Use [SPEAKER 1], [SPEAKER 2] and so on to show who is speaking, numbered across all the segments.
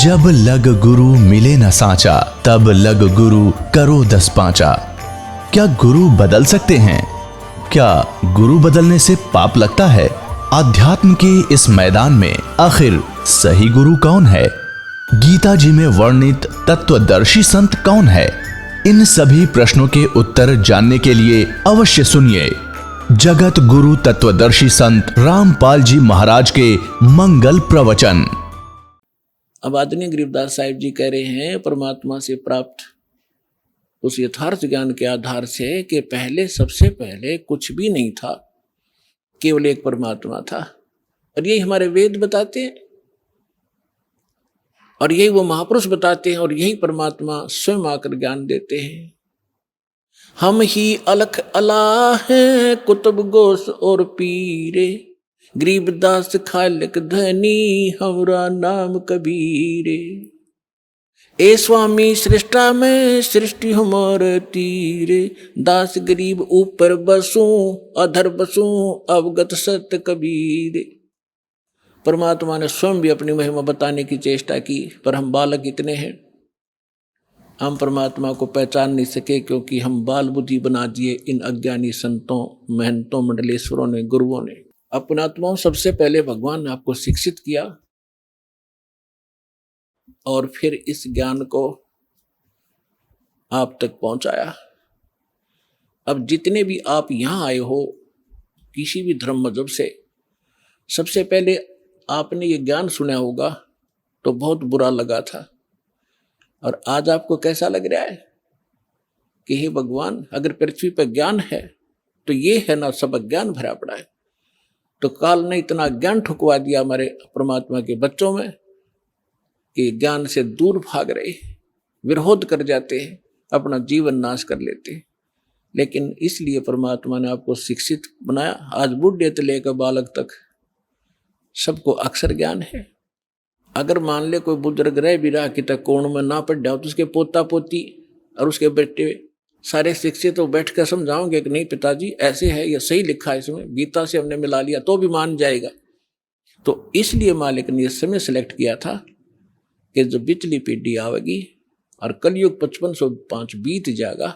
[SPEAKER 1] जब लग गुरु मिले न साचा, तब लग गुरु करो 10 पांचा। क्या गुरु बदल सकते हैं? क्या गुरु बदलने से पाप लगता है? अध्यात्म के इस मैदान में आखिर सही गुरु कौन है? गीता जी में वर्णित तत्वदर्शी संत कौन है? इन सभी प्रश्नों के उत्तर जानने के लिए अवश्य सुनिए जगत गुरु तत्वदर्शी संत रामपाल जी महाराज के मंगल प्रवचन।
[SPEAKER 2] अब आदरणीय गरीबदास साहिब जी कह रहे हैं परमात्मा से प्राप्त उस यथार्थ ज्ञान के आधार से कि पहले सबसे पहले कुछ भी नहीं था, केवल एक परमात्मा था। और यही हमारे वेद बताते हैं और यही वो महापुरुष बताते हैं और यही परमात्मा स्वयं आकर ज्ञान देते हैं। हम ही अलख अला हैं कुतुब गोस और पीरे, गरीबदास खालिक धनी हमरा नाम कबीरे। ए स्वामी सृष्टा में सृष्टि हमार तीरे, दास गरीब ऊपर बसूं अधर बसूं अवगत सत्य कबीरे। परमात्मा ने स्वयं भी अपनी महिमा बताने की चेष्टा की, पर हम बालक इतने हैं, हम परमात्मा को पहचान नहीं सके क्योंकि हम बाल बुद्धि बना दिए इन अज्ञानी संतों, महंतों, मंडलेश्वरों ने, गुरुओं ने। अपनात्माओं, सबसे पहले भगवान ने आपको शिक्षित किया और फिर इस ज्ञान को आप तक पहुंचाया। अब जितने भी आप यहां आए हो किसी भी धर्म मजहब से, सबसे पहले आपने ये ज्ञान सुना होगा तो बहुत बुरा लगा था, और आज आपको कैसा लग रहा है कि हे भगवान, अगर पृथ्वी पर ज्ञान है तो ये है ना, सब अज्ञान भरा पड़ा है। तो काल ने इतना ज्ञान ठुकवा दिया हमारे परमात्मा के बच्चों में कि ज्ञान से दूर भाग रहे, विरोध कर जाते हैं, अपना जीवन नाश कर लेते हैं। लेकिन इसलिए परमात्मा ने आपको शिक्षित बनाया। आज बूढ़े से लेकर बालक तक सबको अक्षर ज्ञान है। अगर मान ले कोई बुजुर्ग रह भी रहा कि तक कोण में ना पढ़ जाओ तो उसके पोता पोती और उसके बेटे सारे शिक्षित तो बैठ कर समझाओगे कि नहीं पिताजी ऐसे है, ये सही लिखा है, इसमें गीता से हमने मिला लिया, तो भी मान जाएगा। तो इसलिए मालिक ने इस समय सिलेक्ट किया था कि जब बिचली पीढ़ी आवेगी और कलयुग 5505 बीत जाएगा,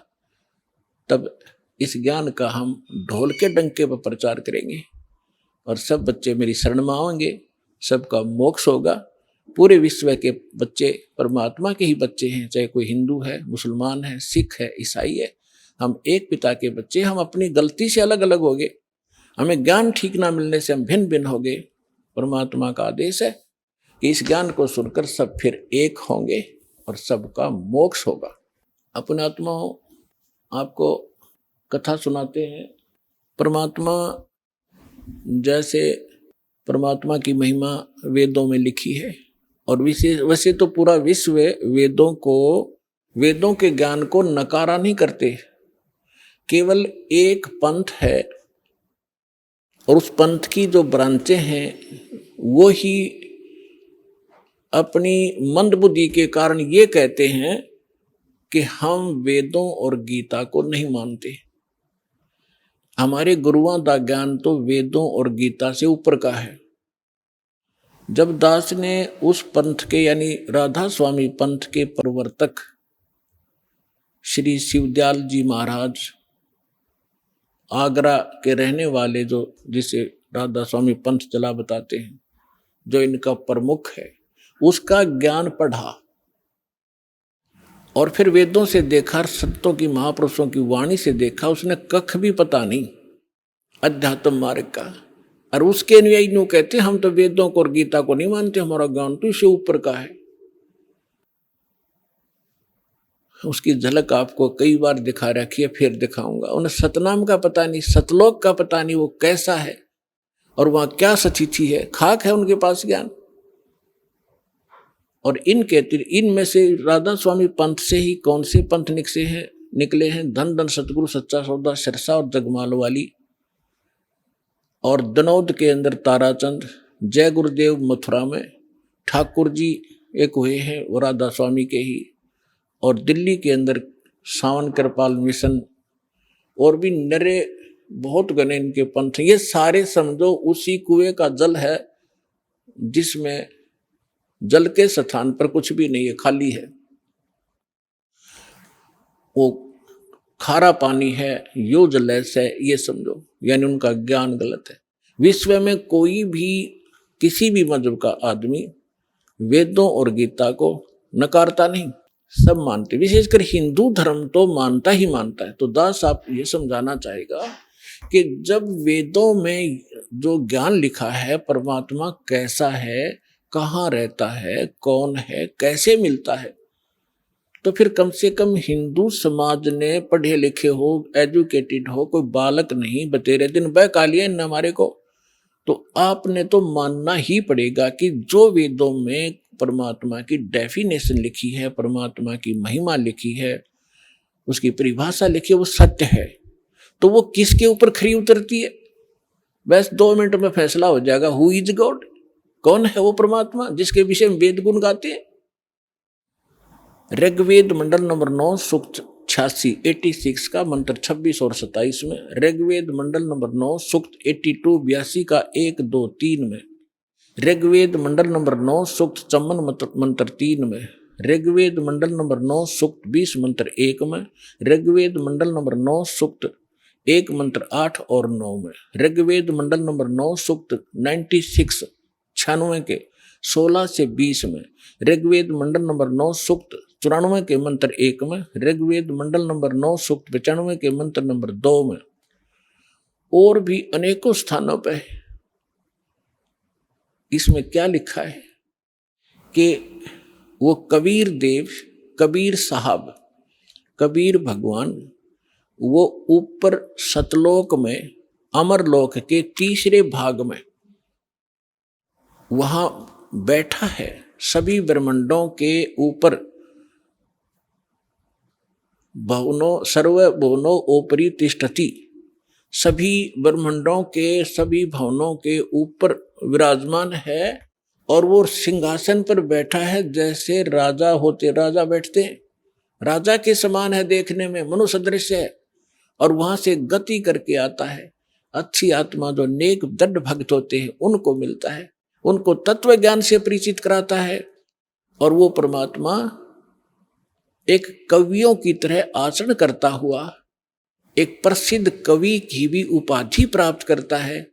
[SPEAKER 2] तब इस ज्ञान का हम ढोल के डंके पर प्रचार करेंगे और सब बच्चे मेरी शरण में आएंगे, सबका मोक्ष होगा। पूरे विश्व के बच्चे परमात्मा के ही बच्चे हैं, चाहे कोई हिंदू है, मुसलमान है, सिख है, ईसाई है, हम एक पिता के बच्चे। हम अपनी गलती से अलग अलग हो गए, हमें ज्ञान ठीक ना मिलने से हम भिन्न भिन्न हो गए। परमात्मा का आदेश है कि इस ज्ञान को सुनकर सब फिर एक होंगे और सबका मोक्ष होगा। अपने आत्माओं, आपको कथा सुनाते हैं। परमात्मा, जैसे परमात्मा की महिमा वेदों में लिखी है और वैसे तो पूरा विश्व वेदों के ज्ञान को नकारा नहीं करते। केवल एक पंथ है और उस पंथ की जो ब्रांचें हैं वो ही अपनी मंदबुद्धि के कारण ये कहते हैं कि हम वेदों और गीता को नहीं मानते। हमारे गुरुओं का ज्ञान तो वेदों और गीता से ऊपर का है। जब दास ने उस पंथ के यानी राधा स्वामी पंथ के प्रवर्तक श्री शिवदयाल जी महाराज, आगरा के रहने वाले, जो जिसे राधा स्वामी पंथ चला बताते हैं, जो इनका प्रमुख है, उसका ज्ञान पढ़ा और फिर वेदों से देखा, संतों की, महापुरुषों की वाणी से देखा, उसने कख भी पता नहीं अध्यात्म मार्ग का। और उसके अनुयायी नु कहते हम तो वेदों को और गीता को नहीं मानते, हमारा ज्ञान तो इससे ऊपर का है। उसकी झलक आपको कई बार दिखा रखी है, फिर दिखाऊंगा। उन्हें सतनाम का पता नहीं, सतलोक का पता नहीं वो कैसा है और वहां क्या सचिथि है, खाक है उनके पास ज्ञान। और इनमें से राधा स्वामी पंथ से ही कौन से पंथ निकले हैं? धन धन सतगुरु, सच्चा सौदा, सिरसा और जगमाल वाली, और दनौद के अंदर ताराचंद, जय गुरुदेव मथुरा में, ठाकुर जी एक हुए हैं वो राधा स्वामी के ही, और दिल्ली के अंदर सावन कृपाल मिशन, और भी नरे बहुत गणे इनके पंथ। ये सारे समझो उसी कुएं का जल है जिसमें जल के स्थान पर कुछ भी नहीं है, खाली है। वो खारा पानी है, यो जलैस है, ये समझो, यानी उनका ज्ञान गलत है। विश्व में कोई भी किसी भी मजहब का आदमी वेदों और गीता को नकारता नहीं, सब मानते। विशेषकर हिंदू धर्म तो मानता ही मानता है। तो दास आप ये समझाना चाहेगा कि जब वेदों में जो ज्ञान लिखा है, परमात्मा कैसा है, कहाँ रहता है, कौन है, कैसे मिलता है, तो फिर कम से कम हिंदू समाज ने, पढ़े लिखे हो, एजुकेटेड हो, कोई बालक नहीं बतेरे दिन बह कालिए न हमारे को, तो आपने तो मानना ही पड़ेगा कि जो वेदों में परमात्मा की डेफिनेशन लिखी है, परमात्मा की महिमा लिखी है, उसकी परिभाषा लिखी है, वो सत्य है। तो वो किसके ऊपर खरी उतरती है? बस 2 मिनट में फैसला हो जाएगा। हु इज गॉड, कौन है वो परमात्मा जिसके विषय में वेद गुण गाते हैं। ऋग्वेद मंडल नंबर 9 सूक्त 86 का मंत्र 26 और 27 में, ऋग्वेद मंडल नंबर 9 सूक्त 82 का 1 2 3 में, ऋग्वेद मंडल नंबर 9 सूक्त 54 मंत्र 3 में, ऋग्वेद मंडल नंबर 9 सूक्त 20 मंत्र 1 में, ऋग्वेद मंडल नंबर 9 सूक्त 1 मंत्र 8 और 9 में, ऋग्वेद मंडल नंबर 9 सूक्त 96 के 16 से 20 में, ऋग्वेद मंडल नंबर 9 सूक्त 94 के मंत्र 1 में, ऋग्वेद मंडल नंबर 9 सूक्त 95 के मंत्र नंबर 2 में, और भी अनेकों स्थानों पर इसमें क्या लिखा है कि वो कबीर देव, कबीर साहब, कबीर भगवान, वो ऊपर सतलोक में, अमरलोक के तीसरे भाग में वहां बैठा है, सभी ब्रह्मांडों के ऊपर, भवनों सर्व भवनों ओपरी तिष्ठति, सभी ब्रह्मांडों के सभी भवनों के ऊपर विराजमान है, और वो सिंहासन पर बैठा है जैसे राजा होते, राजा बैठते हैं, राजा के समान है देखने में, मनुष्य सदृश है, और वहां से गति करके आता है। अच्छी आत्मा जो नेक दृढ़ भक्त होते हैं उनको मिलता है, उनको तत्व ज्ञान से परिचित कराता है, और वो परमात्मा एक कवियों की तरह आचरण करता हुआ एक प्रसिद्ध कवि की भी उपाधि प्राप्त करता है,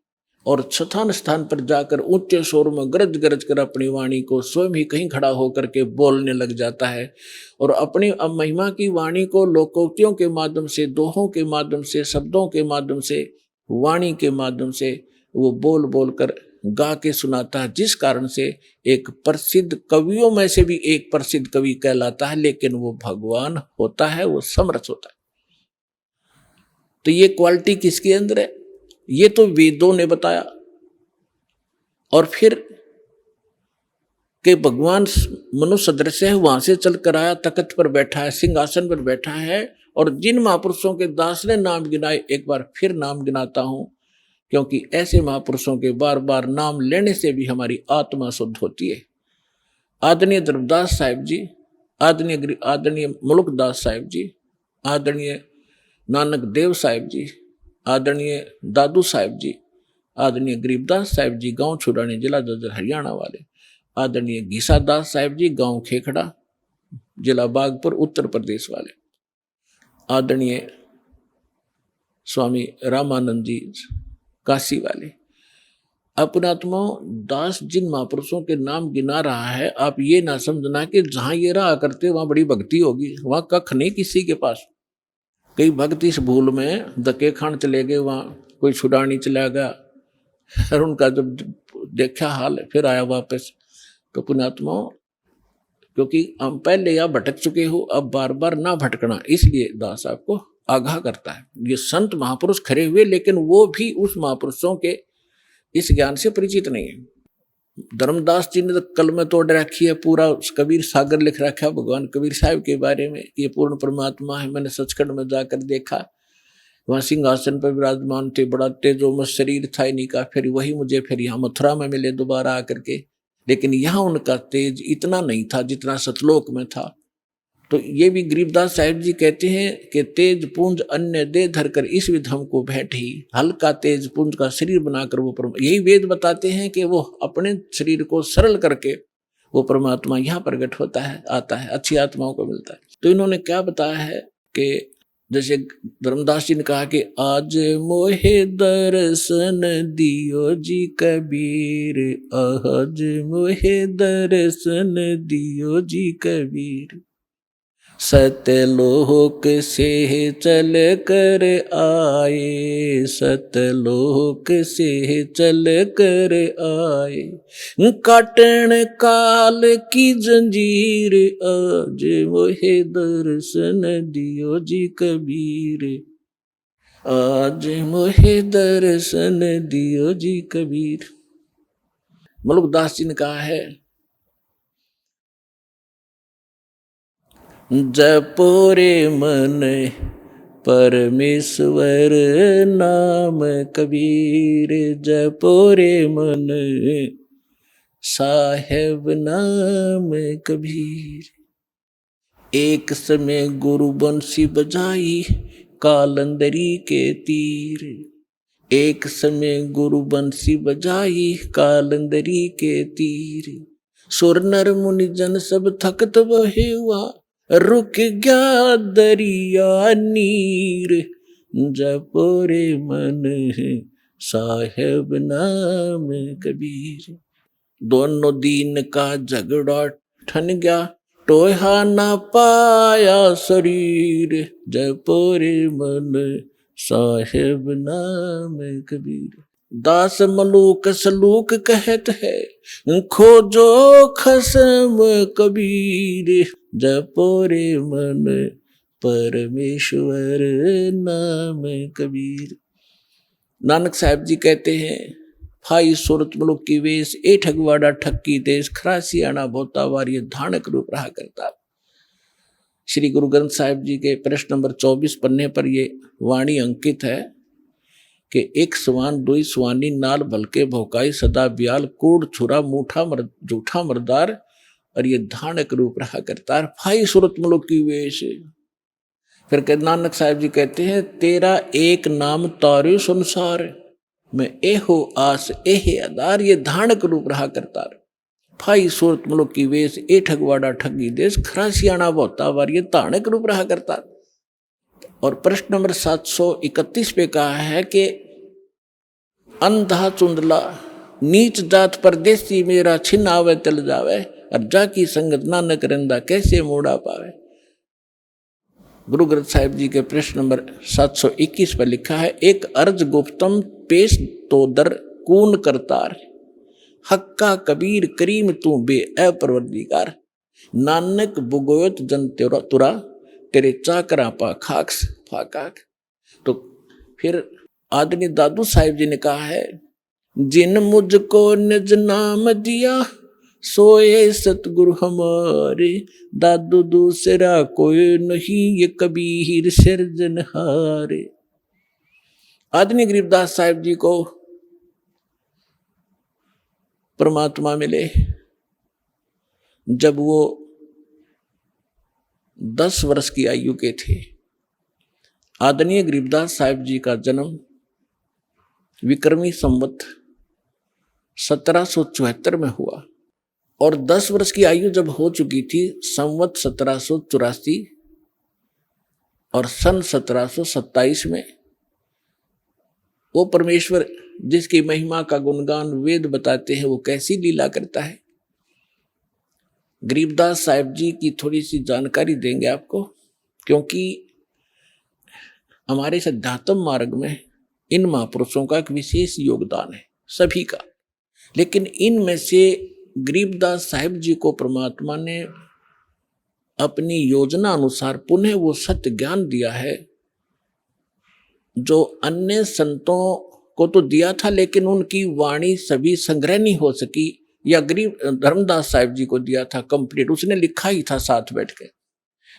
[SPEAKER 2] और स्थान स्थान पर जाकर ऊंचे स्वर में गरज गरज कर अपनी वाणी को स्वयं ही कहीं खड़ा होकर के बोलने लग जाता है, और अपनी महिमा की वाणी को लोकोक्तियों के माध्यम से, दोहों के माध्यम से, शब्दों के माध्यम से, वाणी के माध्यम से वो बोल बोल कर गा के सुनाता है, जिस कारण से एक प्रसिद्ध कवियों में से भी एक प्रसिद्ध कवि कहलाता है। लेकिन वो भगवान होता है, वो समर्थ होता है। तो ये क्वालिटी किसके अंदर है? ये तो वेदों ने बताया। और फिर के भगवान मनुष्य सदृश है, वहां से चलकर आया, तख्त पर बैठा है, सिंहासन पर बैठा है, और जिन महापुरुषों के दास ने नाम गिनाए, एक बार फिर नाम गिनाता हूं, क्योंकि ऐसे महापुरुषों के बार बार नाम लेने से भी हमारी आत्मा शुद्ध होती है। आदरणीय ध्रुवदास साहिब जी, आदरणीय मुल्कदास साहिब जी, आदरणीय नानक देव साहिब जी, आदरणीय दादू साहिब जी, आदरणीय गरीबदास साहिब जी, गांव छुड़ानी, जिला जज्जर हरियाणा वाले, आदरणीय गीसा दास साहिब जी, गांव खेखड़ा, जिला बागपुर उत्तर प्रदेश वाले, आदरणीय स्वामी रामानंद जी काशी वाले, अपनात्मा दास जिन महापुरुषों के नाम गिना रहा है, आप ये ना समझना कि जहां ये रहा करते वहां बड़ी भक्ति होगी, वहां कख नहीं किसी के पास। कई भक्त इस भूल में धक्के खान चले गए, वहां कोई छुड़ानी चला गया, और उनका जब देखा हाल फिर आया वापस। तो पुण्यात्मा, क्योंकि हम पहले यहाँ भटक चुके हो, अब बार बार ना भटकना, इसलिए दास आपको आगाह करता है। ये संत महापुरुष खड़े हुए, लेकिन वो भी उस महापुरुषों के इस ज्ञान से परिचित नहीं है। धर्मदास जी ने तो कल में तोड़ रखी है, पूरा कबीर सागर लिख रखा है भगवान कबीर साहब के बारे में, ये पूर्ण परमात्मा है। मैंने सचखंड में जाकर देखा, वहाँ सिंहासन पर विराजमान थे, बड़ा तेजोमय शरीर था इन्हीं का। फिर वही मुझे फिर यहाँ मथुरा में मिले दोबारा आकर के, लेकिन यहाँ उनका तेज इतना नहीं था जितना सतलोक में था। तो ये भी गरीबदास साहिब जी कहते हैं कि तेज पुंज अन्य दे धरकर इस विध हमको बैठी, हल्का तेज पुंज का शरीर बनाकर वो यही वेद बताते हैं कि वो अपने शरीर को सरल करके वो परमात्मा यहाँ प्रकट होता है, आता है, अच्छी आत्माओं को मिलता है। तो इन्होंने क्या बताया है कि जैसे धर्मदास जी ने कहा कि आज मोहे दर्शन दियो जी कबीर, आज मोहे दर्शन दियो जी कबीर, सतलोक से चल कर आए, सतलोक से चल कर आए, काटन काल की जंजीर, आज मोहे दर्शन दियो जी कबीर, आज मोहे दर्शन दियो जी कबीर। मलुकदास जी ने कहा है, जपो रे मन परमेश्वर नाम कबीर, जपो रे मन साहेब नाम कबीर। एक समय गुरु बंसी बजाई कालंदरी के तीर, एक समय गुरु बंसी बजाई कालंदरी के तीर, सुर नर मुनि जन सब थकत बहे हुआ, रुक गया दरिया नीर, जपो रे मन साहेब नाम कबीर। दोनों दीन का झगड़ा ठन गया, टोहा ना पाया शरीर, जपो रे मन साहेब नाम कबीर। दास मलूक सलूक कहत है, खोजो खसम कबीर, जपो रे मन परमेश्वर नाम कबीर। नानक साहब जी कहते हैं, फाई सूरत मलुक की वेश, ए ठगवाड़ा ठक्की देश, खरासी आना बोता वार, ये धानक रूप रहा करता। श्री गुरु ग्रंथ साहिब जी के प्रश्न नंबर 24 पन्ने पर ये वाणी अंकित है कि एक सवान दुई सवानी नाल भलके भौकाई, सदा ब्याल कूड़ छुरा मूठा झूठा मरदार, और ये धानक रूप रहा करता। फाई सूरत मलुक की वेश। फिर नानक साहब जी कहते हैं, तेरा एक नाम तारे संसार, मैं एहो आस एहे आधार, ये धानक रूप रहा करता। फाई सूरत मलुक की वेश, ए ठगवाड़ा ठगी देश, खरासियाना बहुता वार, ये धानक रूप रहा करता। और प्रश्न नंबर 731 पे कहा है कि अंधा चुंदला नीच जात परदेसी, मेरा छिन आवे तल जावे, और जाकी संगत नानक रंदा, कैसे मोड़ा पावे। गुरु ग्रंथ साहिब जी के प्रश्न नंबर 721 पर लिखा है, एक अर्ज गुप्तम पेश तो दर कून करतार, हक्का कबीर करीम तू बे अपरवरदिगार, नानक बुगोयत जन तुरा, तेरे चाकरा पा खाक्स फाकाक। तो फिर आदरणीय दादू साहिब जी ने कहा है, जिन मुझको निज नाम दिया, सोए सतगुरु हमारे, दादू दूसरा कोई नहीं, ये कबीर सिरजनहारे। आदरणीय गरीबदास साहिब जी को परमात्मा मिले जब वो 10 वर्ष की आयु के थे। आदरणीय गरीबदास साहिब जी का जन्म विक्रमी संवत 1774 में हुआ, और 10 वर्ष की आयु जब हो चुकी थी संवत 1784 और सन 1727 में, वो परमेश्वर जिसकी महिमा का गुणगान वेद बताते हैं, वो कैसी लीला करता है। गरीबदास साहिब जी की थोड़ी सी जानकारी देंगे आपको, क्योंकि हमारे अध्यात्म मार्ग में इन महापुरुषों का एक विशेष योगदान है, सभी का। लेकिन इनमें से गरीबदास साहिब जी को परमात्मा ने अपनी योजना अनुसार पुनः वो सत्य ज्ञान दिया है, जो अन्य संतों को तो दिया था, लेकिन उनकी वाणी सभी संग्रह नहीं हो सकी, या गरीब धर्मदास साहिब जी को दिया था कंप्लीट, उसने लिखा ही था साथ बैठ के।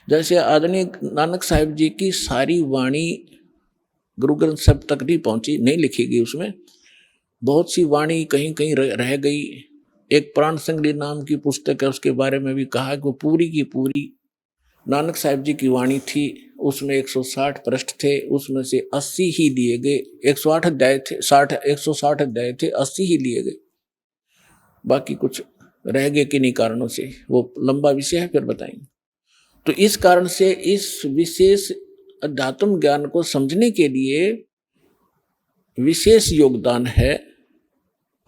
[SPEAKER 2] जैसे आदरणीय नानक साहिब जी की सारी वाणी गुरु ग्रंथ साहिब तक नहीं पहुंची, नहीं लिखी गई, उसमें बहुत सी वाणी कहीं कहीं रह गई। एक प्राण संगली नाम की पुस्तक है, उसके बारे में भी कहा कि वो पूरी की पूरी नानक साहिब जी की वाणी थी। उसमें 160 पृष्ठ थे, उसमें से 80 ही लिए गए, 160 अध्याय थे, 160 अध्याय थे, 80 ही लिए गए, बाकी कुछ रह गए किन्हीं कारणों से, वो लंबा विषय है, फिर बताएंगे। तो इस कारण से इस विशेष अध्यात्म ज्ञान को समझने के लिए विशेष योगदान है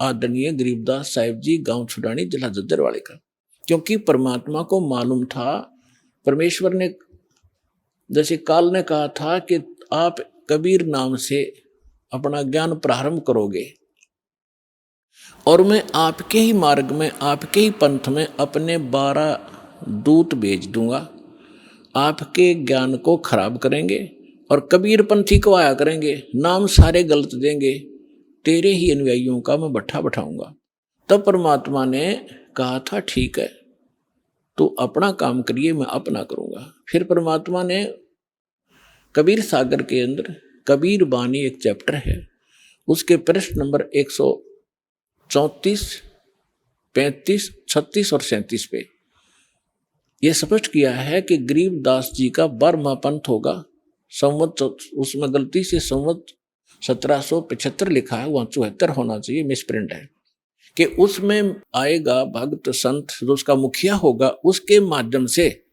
[SPEAKER 2] आदरणीय गरीबदास साहिब जी गांव छुड़ानी जिला जज्जरवाड़े का। क्योंकि परमात्मा को मालूम था, परमेश्वर ने, जैसे काल ने कहा था कि आप कबीर नाम से अपना ज्ञान प्रारंभ करोगे और मैं आपके ही मार्ग में, आपके ही पंथ में अपने 12 दूत भेज दूंगा, आपके ज्ञान को खराब करेंगे और कबीर पंथी को आया करेंगे, नाम सारे गलत देंगे, तेरे ही अनुयायियों का मैं भट्ठा बैठाऊंगा। तब परमात्मा ने कहा था ठीक है, तो अपना काम करिए, मैं अपना करूंगा। फिर परमात्मा ने कबीर सागर के अंदर कबीर बानी एक चैप्टर है, उसके पृष्ठ नंबर 134, 35, 36 और 37 पे यह स्पष्ट किया है कि गरीबदास जी का 12वां पंथ होगा। संवत, उसमें गलती से संवत 1775 लिखा है, वहां 74 होना चाहिए, मिसप्रिंट है, कि उसमें आएगा भक्त संत जो उसका मुखिया होगा, उसके माध्यम से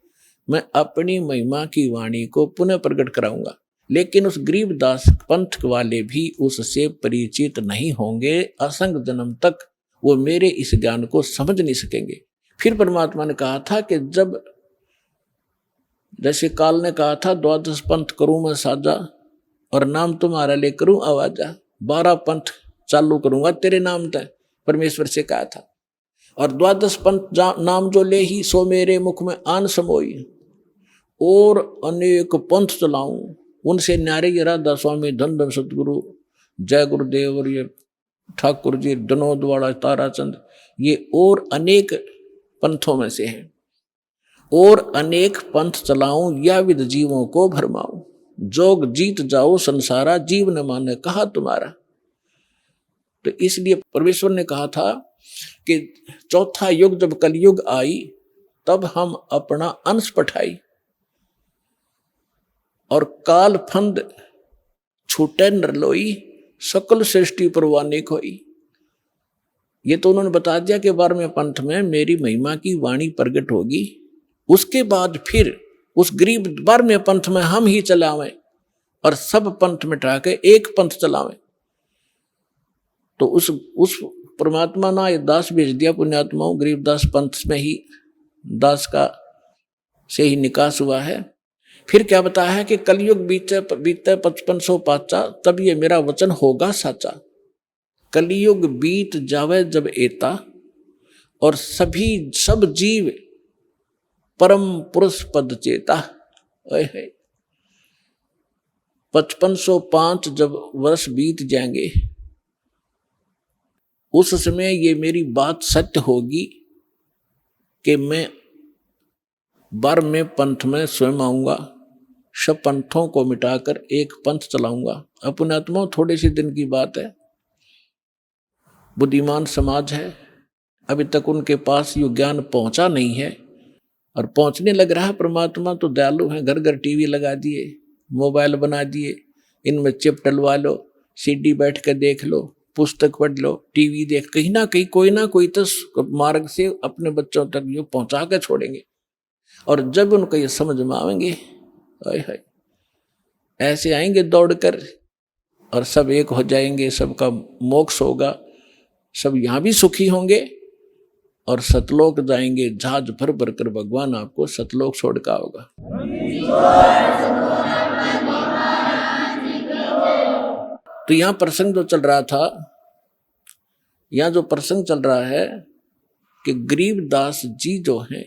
[SPEAKER 2] मैं अपनी महिमा की वाणी को पुनः प्रकट कराऊंगा। लेकिन उस गरीबदास पंथ वाले भी उससे परिचित नहीं होंगे, असंग जन्म तक वो मेरे इस ज्ञान को समझ नहीं सकेंगे। फिर परमात्मा ने कहा था कि जब, जैसे काल ने कहा था 12 पंथ करूं मैं साजा और नाम तुम्हारा ले करूं आवाजा, 12 पंथ चालू करूंगा तेरे नाम तक, परमेश्वर से कहा था। और 12 पंथ नाम जो ले ही सो मेरे मुख में आन समोई, और अनेक पंथ चलाऊं, उनसे न्यारे ये राधा स्वामी, धन धन सतगुरु, जय गुरुदेव और ये ठाकुर जी, विनोद वाला, ताराचंद, ये और अनेक पंथों में से हैं। और अनेक पंथ चलाऊं या विद जीवों को भरमाऊं, जोग जीत जाओ संसारा, जीव न माने कहा तुम्हारा। तो इसलिए परमेश्वर ने कहा था कि चौथा युग जब कलयुग आई तब हम अपना अंश पठाई और काल फंद छूटे नरलोई, सकल सृष्टि परवाने खोई। ये तो उन्होंने बता दिया कि 12वें पंथ में मेरी महिमा की वाणी प्रकट होगी। उसके बाद फिर उस गरीब 12वें पंथ में हम ही चलावें और सब पंथ मिटा के एक पंथ चलावें। तो उस परमात्मा ने दास भेज दिया पुण्यात्माओं, गरीबदास पंथ में ही दास का से ही निकास हुआ है। फिर क्या बताया है कि कलयुग बीते 5500 पाचा, तब ये मेरा वचन होगा साचा। कलयुग बीत जावे जब एता, और सब जीव परम पुरुष पद चेता। 5505 जब वर्ष बीत जाएंगे, उस समय ये मेरी बात सत्य होगी कि मैं 12वें पंथ में स्वयं आऊंगा, सब पंथों को मिटाकर एक पंथ चलाऊंगा। अपने आत्मा थोड़े से दिन की बात है, बुद्धिमान समाज है, अभी तक उनके पास ये ज्ञान पहुंचा नहीं है और पहुंचने लग रहा है। परमात्मा तो दयालु है, घर घर टीवी लगा दिए, मोबाइल बना दिए, इनमें चिप डलवा लो, सीडी बैठ कर देख लो, पुस्तक पढ़ लो, टीवी देख, कहीं ना कोई तो मार्ग से अपने बच्चों तक ये पहुंचा कर छोड़ेंगे। और जब उनको ये समझ में आएंगे, हाय ऐसे आएंगे दौड़कर और सब एक हो जाएंगे, सबका मोक्ष होगा, सब यहाँ भी सुखी होंगे और सतलोक जाएंगे, जहाज भर भर कर भगवान आपको सतलोक छोड़का होगा। तो यहाँ प्रसंग जो चल रहा था, यहाँ जो प्रसंग चल रहा है कि गरीबदास जी जो हैं,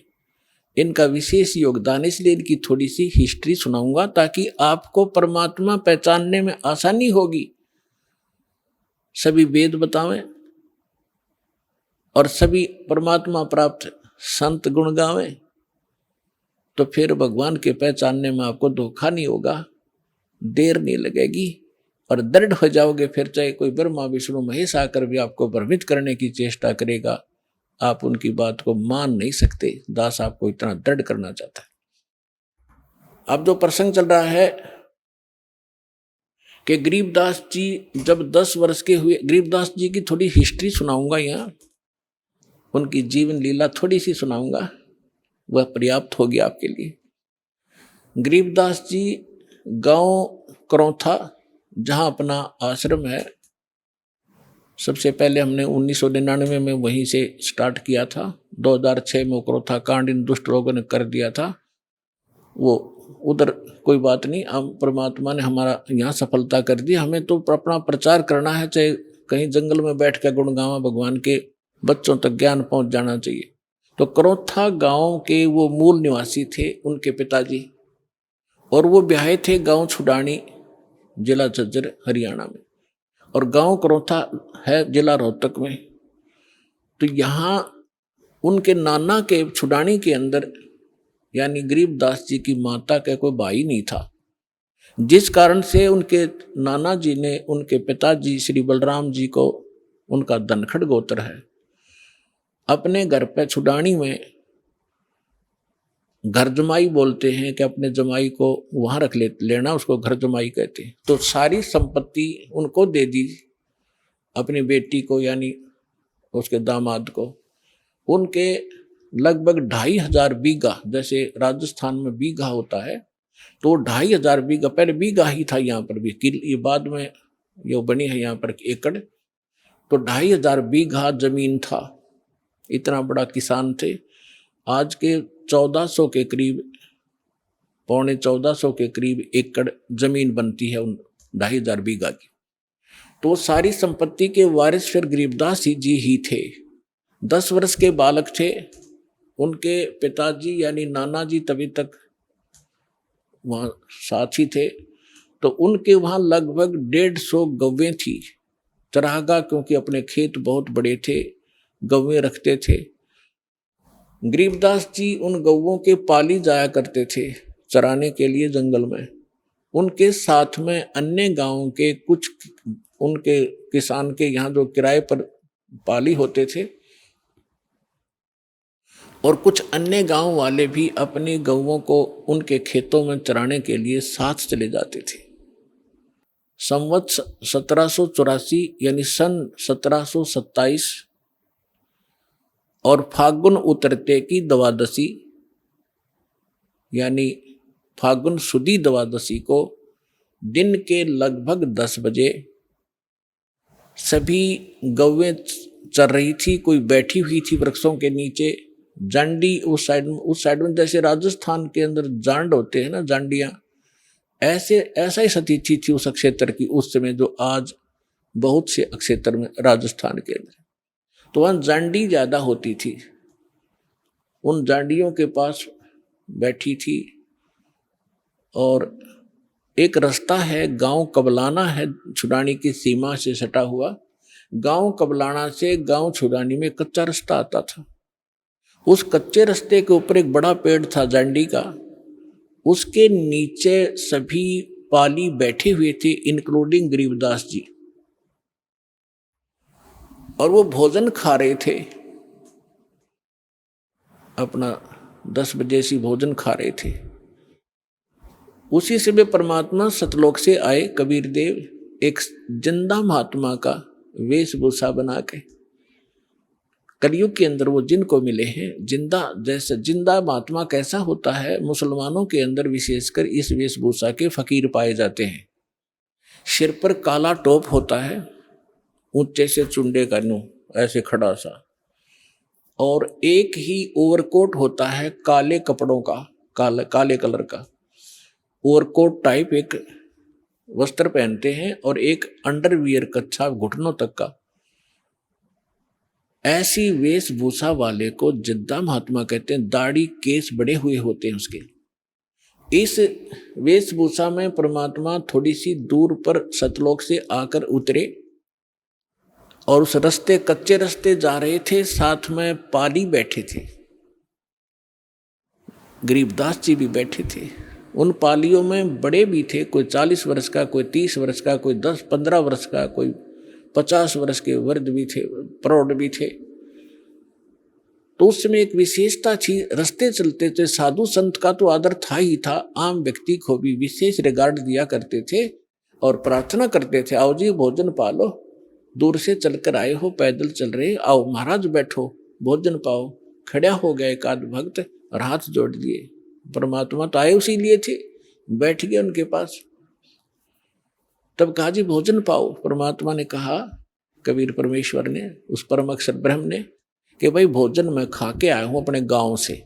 [SPEAKER 2] इनका विशेष योगदान, इसलिए इनकी थोड़ी सी हिस्ट्री सुनाऊंगा ताकि आपको परमात्मा पहचानने में आसानी होगी। सभी वेद बतावें और सभी परमात्मा प्राप्त संत गुण गावें, तो फिर भगवान के पहचानने में आपको धोखा नहीं होगा, देर नहीं लगेगी और दृढ़ हो जाओगे। फिर चाहे कोई ब्रह्मा विष्णु महेश आकर भी आपको भ्रमित करने की चेष्टा करेगा, आप उनकी बात को मान नहीं सकते। दास आपको इतना दृढ़ करना चाहता है। अब जो प्रसंग चल रहा है कि गरीबदास जी जब 10 वर्ष के हुए, गरीबदास जी की थोड़ी हिस्ट्री सुनाऊंगा यहाँ। उनकी जीवन लीला थोड़ी सी सुनाऊंगा, वह पर्याप्त होगी आपके लिए। गरीबदास जी गांव करौथा, जहां अपना आश्रम है, सबसे पहले हमने 1999 में वहीं से स्टार्ट किया था। 2006 में करौथा कांड इन दुष्ट लोगों ने कर दिया था, वो उधर कोई बात नहीं, हम परमात्मा ने हमारा यहाँ सफलता कर दी। हमें तो अपना प्रचार करना है, चाहे कहीं जंगल में बैठ कर गुण गावा भगवान के, बच्चों तक ज्ञान पहुंच जाना चाहिए। तो करौथा गांव के वो मूल निवासी थे उनके पिताजी, और वो ब्याहे थे गांव छुडानी, जिला झज्जर हरियाणा में, और गांव करौथा है जिला रोहतक में। तो यहाँ उनके नाना के छुडानी के अंदर यानी गरीबदास जी की माता का कोई भाई नहीं था, जिस कारण से उनके नाना जी ने उनके पिताजी श्री बलराम जी को, उनका धनखड़ गोत्र है, अपने घर पे छुडानी में घर जमाई बोलते हैं कि अपने जमाई को वहां रख लेना, उसको घर जमाई कहते हैं। तो सारी संपत्ति उनको दे दी, अपनी बेटी को यानी उसके दामाद को। उनके लगभग 2500 बीघा, जैसे राजस्थान में बीघा होता है, तो 2500 बीघा, पहले बीघा ही था यहाँ पर भी, ये बाद में ये बनी है यहाँ पर एकड़। तो 2500 बीघा जमीन था, इतना बड़ा किसान थे। आज के 1400 के करीब, पौने 1400 के करीब एकड़ जमीन बनती है उन 2500 बीघा की। तो सारी संपत्ति के वारिस फिर गरीबदास जी ही थे। 10 वर्ष के बालक थे, उनके पिताजी यानी नाना जी तभी तक वहाँ साथी थे। तो उनके वहाँ लगभग 150 गौवें थी, चरागाह, क्योंकि अपने खेत बहुत बड़े थे, गौवें रखते थे। गरीबदास जी उन गौवों के पाली जाया करते थे चराने के लिए जंगल में। उनके साथ में अन्य गांवों के कुछ उनके किसान के यहाँ जो किराए पर पाली होते थे, और कुछ अन्य गांव वाले भी अपनी गौवों को उनके खेतों में चराने के लिए साथ चले जाते थे। संवत 1784 यानी सन 1727 और फागुन उतरते की द्वादशी यानी फागुन सुदी द्वादशी को दिन के लगभग 10 बजे सभी गौवें चर रही थी, कोई बैठी हुई थी वृक्षों के नीचे। जांडी उस साइड में जैसे राजस्थान के अंदर जांड होते हैं ना, जांडियां, ऐसा ही स्थिति थी उस क्षेत्र की उस समय, जो आज बहुत से क्षेत्र में राजस्थान के अंदर। तो वहाँ जांडी ज्यादा होती थी, उन जांडियों के पास बैठी थी। और एक रास्ता है, गांव कबलाना है, छुडानी की सीमा से सटा हुआ। गांव कबलाना से गांव छुडानी में कच्चा रास्ता आता था। उस कच्चे रास्ते के ऊपर एक बड़ा पेड़ था जांडी का, उसके नीचे सभी पाली बैठे हुए थे, इंक्लूडिंग गरीबदास जी, और वो भोजन खा रहे थे, अपना 10 बजे से भोजन खा रहे थे। उसी समय परमात्मा सतलोक से आए कबीर देव, एक जिंदा महात्मा का वेशभूषा बना के। कलयुग के अंदर वो जिनको मिले हैं जिंदा, जैसे जिंदा महात्मा कैसा होता है, मुसलमानों के अंदर विशेषकर इस वेशभूषा के फकीर पाए जाते हैं। सिर पर काला टोप होता है, ऊंचे से चुंडे का नू ऐसे खड़ा सा, और एक ही ओवरकोट होता है काले कपड़ों का, काले कलर का ओवरकोट टाइप एक वस्त्र पहनते हैं, और एक अंडरवियर कच्छा घुटनों तक का। ऐसी वेशभूषा वाले को जिद्दा महात्मा कहते हैं। दाढ़ी केस बड़े हुए होते हैं उसके। इस वेशभूषा में परमात्मा थोड़ी सी दूर पर सतलोक से आकर उतरे, और उस रास्ते, कच्चे रास्ते जा रहे थे, साथ में पाली बैठे थे, गरीबदास जी भी बैठे थे। उन पालियों में बड़े भी थे, कोई 40 वर्ष का, कोई 30 वर्ष का, कोई 10-15 वर्ष का, कोई 50 वर्ष के वृद्ध भी थे, प्रौढ़ भी थे। तो उस समय एक विशेषता थी, रास्ते चलते थे साधु संत का तो आदर था ही था, आम व्यक्ति को भी विशेष रिगार्ड दिया करते थे और प्रार्थना करते थे, आओ जी भोजन पालो, दूर से चलकर आए हो, पैदल चल रहे, आओ महाराज बैठो, भोजन पाओ। खड़ा हो गया एक आध भक्त और हाथ जोड़ दिए। परमात्मा तो आए उसी लिए थे, बैठ गए उनके पास। तब कहा जी भोजन पाओ। परमात्मा ने कहा, कबीर परमेश्वर ने, उस परम अक्षर ब्रह्म ने, कि भाई भोजन मैं खा के आया हूं अपने गांव से।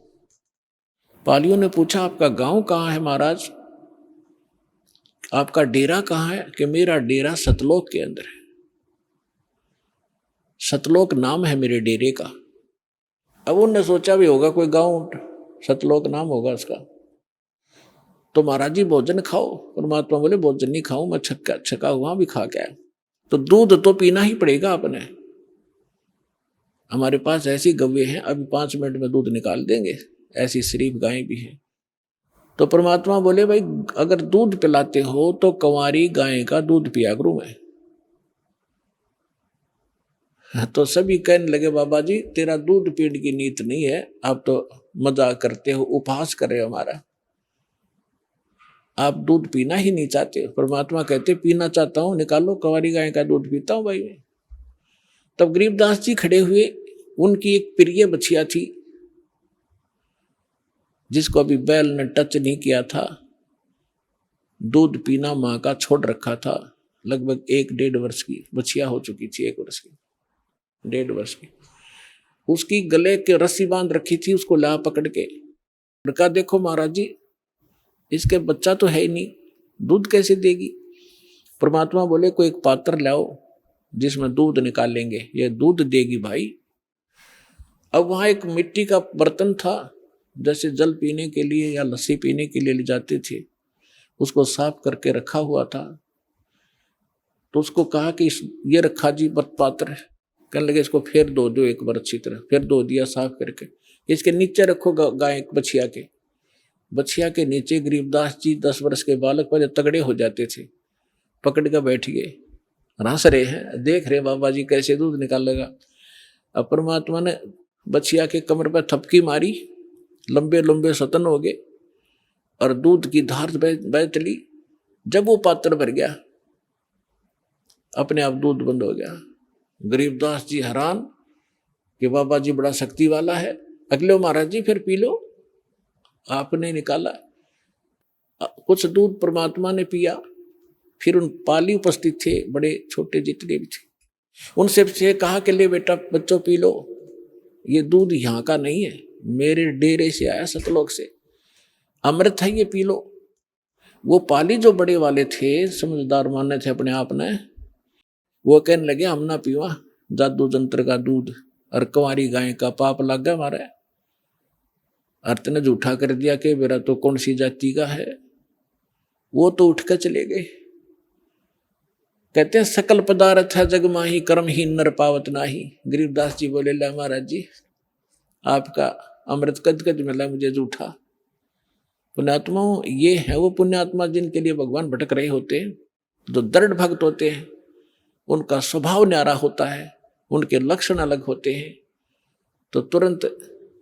[SPEAKER 2] पालियों ने पूछा आपका गांव कहाँ है महाराज, आपका डेरा कहाँ है? कि मेरा डेरा सतलोक के अंदर है, सतलोक नाम है मेरे डेरे का। अब उनने सोचा भी होगा कोई गांव सतलोक नाम होगा उसका। तो महाराज जी भोजन खाओ। परमात्मा बोले भोजन नहीं खाऊं मैं, छका हुआ भी खा के आया। तो दूध तो पीना ही पड़ेगा आपने। हमारे पास ऐसी गव्वे हैं, अभी 5 मिनट में दूध निकाल देंगे, ऐसी शरीफ गायें भी हैं। तो परमात्मा बोले भाई अगर दूध पिलाते हो तो कंवारी गाय का दूध पिया करूं मैं। तो सभी कहने लगे बाबा जी तेरा दूध पीने की नीत नहीं है, आप तो मजाक करते हो, उपहास कर रहे हो हमारा, आप दूध पीना ही नहीं चाहते हो। परमात्मा कहते पीना चाहता हूं, निकालो कंवारी गाय का दूध पीता हूं भाई मैं। तब गरीबदास जी खड़े हुए, उनकी एक प्रिय बछिया थी जिसको अभी बैल ने टच नहीं किया था, दूध पीना मां का छोड़ रखा था। लगभग 1-1.5 वर्ष की बछिया हो चुकी थी, 1 वर्ष की, 1.5 वर्ष की। उसकी गले के रस्सी बांध रखी थी, उसको ला पकड़ के कहा देखो महाराज जी इसके बच्चा तो है ही नहीं, दूध कैसे देगी? परमात्मा बोले कोई एक पात्र लाओ जिसमें दूध निकालेंगे, ये दूध देगी भाई। अब वहां एक मिट्टी का बर्तन था, जैसे जल पीने के लिए या लस्सी पीने के लिए ले जाते थे, उसको साफ करके रखा हुआ था। तो उसको कहा कि ये रखा जी पात्र है। कहने लगे इसको फेर दो एक बार अच्छी तरह, फिर धो दिया साफ करके। इसके नीचे रखो गाय बछिया के। बछिया के नीचे गरीबदास जी 10 वर्ष के बालक पहले तगड़े हो जाते थे, पकड़ कर बैठ गए, हंस रहे हैं, देख रहे बाबा जी कैसे दूध निकालेगा। अब परमात्मा ने बछिया के कमर पर थपकी मारी, लंबे लंबे सतन हो गए और दूध की धार बह चली। जब वो पात्र भर गया अपने आप दूध बंद हो गया। गरीबदास जी हैरान कि बाबा जी बड़ा शक्ति वाला है। अगले महाराज जी फिर पी लो, आपने निकाला कुछ दूध, परमात्मा ने पिया। फिर उन पाली उपस्थित थे, बड़े छोटे जितने भी थे, उनसे से कहा कि ले बेटा बच्चों पी लो, ये दूध यहाँ का नहीं है, मेरे डेरे से आया सतलोक से, अमृत है, ये पी लो। वो पाली जो बड़े वाले थे, समझदार माने थे अपने आप ने, वो कहने लगे हम ना पीवा जादू जंत्र का दूध, और कंवारी गाय का पाप लग गया हमारा। अर्थ ने झूठा कर दिया कि मेरा तो कौन सी जाति का है। वो तो उठ कर चले गए। कहते हैं सकल पदार्थ है जग माही, कर्म ही नर पावत नाही। गरीबदास जी बोले ला महाराज जी आपका अमृत कद कद मिला मुझे झूठा। पुण्यात्माओं ये है वो पुण्यात्मा जिनके लिए भगवान भटक रहे होते हैं, जो दृढ़ भक्त होते हैं, उनका स्वभाव न्यारा होता है, उनके लक्षण अलग होते हैं, तो तुरंत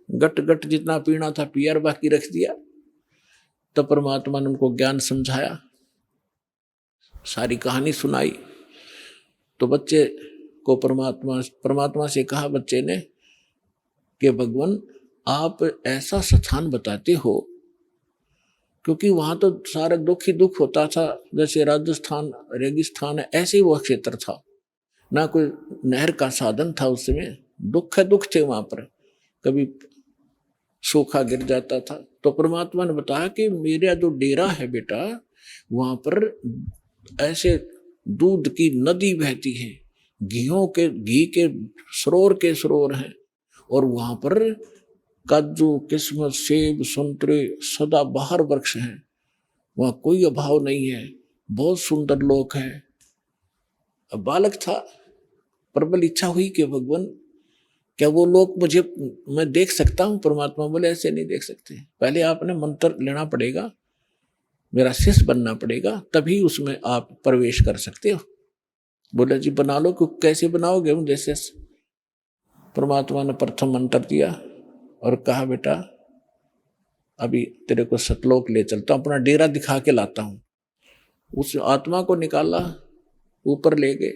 [SPEAKER 2] गट गट जितना पीना था पिया, बाकी रख दिया। तो परमात्मा ने उनको ज्ञान समझाया, सारी कहानी सुनाई। तो बच्चे को परमात्मा से कहा बच्चे ने कि भगवान आप ऐसा स्थान बताते हो, क्योंकि वहां तो सारा दुख ही दुख होता था, जैसे राजस्थान रेगिस्तान है ऐसे ही वह क्षेत्र था, ना कोई नहर का साधन था उस समय, दुख थे वहां पर, कभी सूखा गिर जाता था। तो परमात्मा ने बताया कि मेरा जो डेरा है बेटा, वहां पर ऐसे दूध की नदी बहती है, घी के सरोवर हैं, और वहां पर काजू किस्मत सेब संतरे सदा बाहर वृक्ष हैं, वहां कोई अभाव नहीं है, बहुत सुंदर लोक है। अब बालक था, प्रबल इच्छा हुई कि भगवान क्या वो लोग मैं देख सकता हूं? परमात्मा बोले ऐसे नहीं देख सकते, पहले आपने मंत्र लेना पड़ेगा, मेरा शिष्य बनना पड़ेगा, तभी उसमें आप प्रवेश कर सकते हो। बोले जी बना लो, क्योंकि कैसे बनाओगे मुझे शिष्य? परमात्मा ने प्रथम मंत्र दिया और कहा बेटा अभी तेरे को सतलोक ले चलता हूं, अपना डेरा दिखा के लाता हूं। उस आत्मा को निकाला, ऊपर ले गए,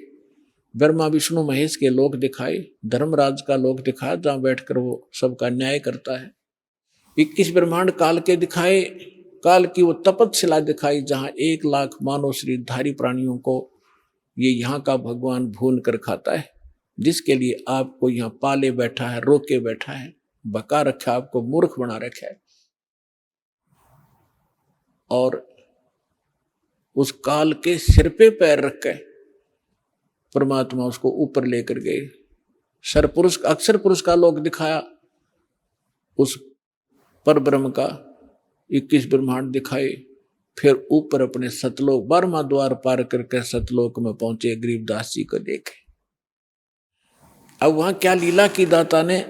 [SPEAKER 2] ब्रह्मा विष्णु महेश के लोक दिखाए, धर्मराज का लोक दिखाया जहां बैठकर वो सबका न्याय करता है। 21 ब्रह्मांड काल के दिखाए, काल की वो तपतशिला दिखाई जहां 1 लाख मानव शरीरधारी प्राणियों को ये यहाँ का भगवान भून कर खाता है, जिसके लिए आपको यहाँ पाले बैठा है, रोके बैठा है, बका रखा, आपको मूर्ख बना रखा है। और उस काल के सिर पे पैर रख के परमात्मा उसको ऊपर लेकर गए। सरपुरुष, अक्षर पुरुष का लोक दिखाया, उस पर ब्रह्म का 21 ब्रह्मांड दिखाए, फिर ऊपर अपने सतलोक 12वां द्वार पार करके सतलोक में पहुंचे, गरीबदास जी को देखे। अब वहां क्या लीला की दाता ने,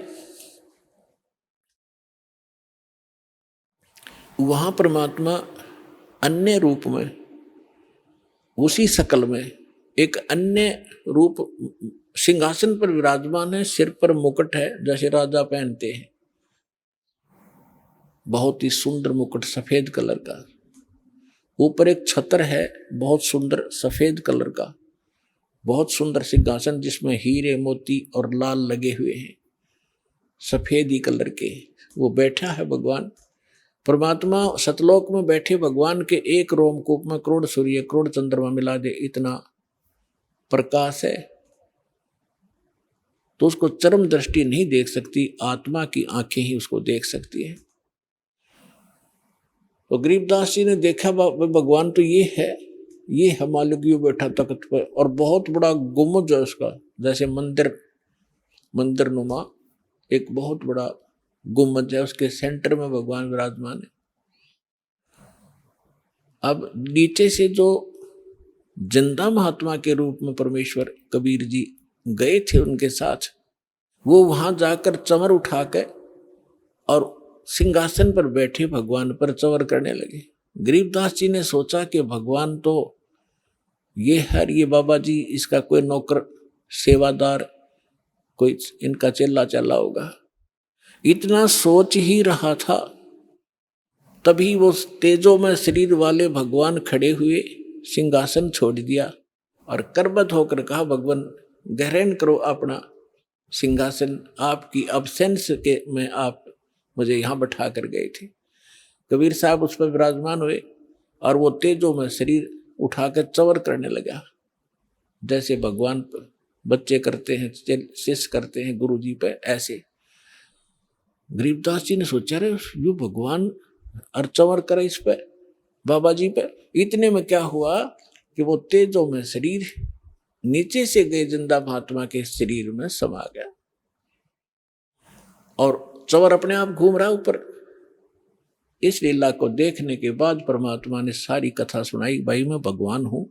[SPEAKER 2] वहां परमात्मा अन्य रूप में, उसी शकल में एक अन्य रूप सिंहासन पर विराजमान है, सिर पर मुकुट है जैसे राजा पहनते हैं, बहुत ही सुंदर मुकुट सफेद कलर का। ऊपर एक छत्र है बहुत सुंदर सफेद कलर का, बहुत सुंदर सिंहासन जिसमें हीरे मोती और लाल लगे हुए हैं, सफेद ही कलर के वो बैठा है भगवान। परमात्मा सतलोक में बैठे भगवान के एक रोमकूप में करोड़ सूर्य करोड़ चंद्रमा मिला दे इतना प्रकाश है, तो उसको चरम दृष्टि नहीं देख सकती, आत्मा की आंखें ही उसको देख सकती है। तो गरीबदास जी ने देखा भगवान तो ये है मालिक बैठा तख्त पर, और बहुत बड़ा गुम्बद है उसका, जैसे मंदिर नुमा एक बहुत बड़ा गुम्बद है, उसके सेंटर में भगवान विराजमान है। अब नीचे से जो जिंदा महात्मा के रूप में परमेश्वर कबीर जी गए थे उनके साथ, वो वहां जाकर चमर उठा के और सिंहासन पर बैठे भगवान पर चवर करने लगे। गरीबदास जी ने सोचा कि भगवान तो ये बाबा जी इसका कोई नौकर सेवादार, कोई इनका चेला चला होगा। इतना सोच ही रहा था, तभी वो तेजो में शरीर वाले भगवान खड़े हुए, सिंहासन छोड़ दिया और करबद्ध होकर कहा, भगवान ग्रहण करो अपना सिंहासन, आपकी अब्सेंस के में आप मुझे यहाँ बैठा कर गए थे। कबीर साहब उस पर विराजमान हुए और वो तेजो में शरीर उठाकर चवर करने लगा, जैसे भगवान बच्चे करते हैं, शिष्य करते हैं गुरु जी पे, ऐसे। गरीबदास जी ने सोचा रे यो भगवान और चवर करे इस पे बाबा जी पे। इतने में क्या हुआ कि वो तेजो में शरीर नीचे से गए जिंदा महात्मा के शरीर में समा गया और चवर अपने आप घूम रहा ऊपर। इस लीला को देखने के बाद परमात्मा ने सारी कथा सुनाई, भाई मैं भगवान हूं।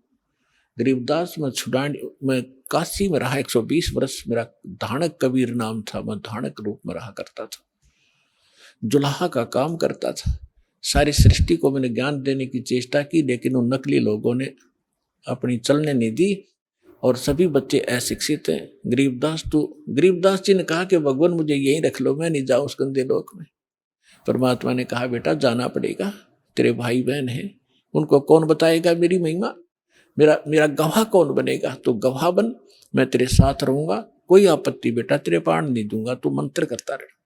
[SPEAKER 2] गरीबदास मैं काशी में रहा 120 वर्ष, मेरा धाणक कबीर नाम था, मैं धाणक रूप में रहा करता था, जुलाहा का काम करता था। सारी सृष्टि को मैंने ज्ञान देने की चेष्टा की, लेकिन उन नकली लोगों ने अपनी चलने नहीं दी और सभी बच्चे अशिक्षित हैं। गरीबदास जी ने कहा कि भगवान मुझे यहीं रख लो, मैं नहीं जाऊं उस गंदे लोक में। परमात्मा ने कहा बेटा जाना पड़ेगा, तेरे भाई बहन हैं, उनको कौन बताएगा मेरी महिमा, मेरा गवाह कौन बनेगा, तो गवाह बन, मैं तेरे साथ रहूंगा, कोई आपत्ति बेटा तेरे प्राण नहीं दूंगा, तू मंत्र करता रहे।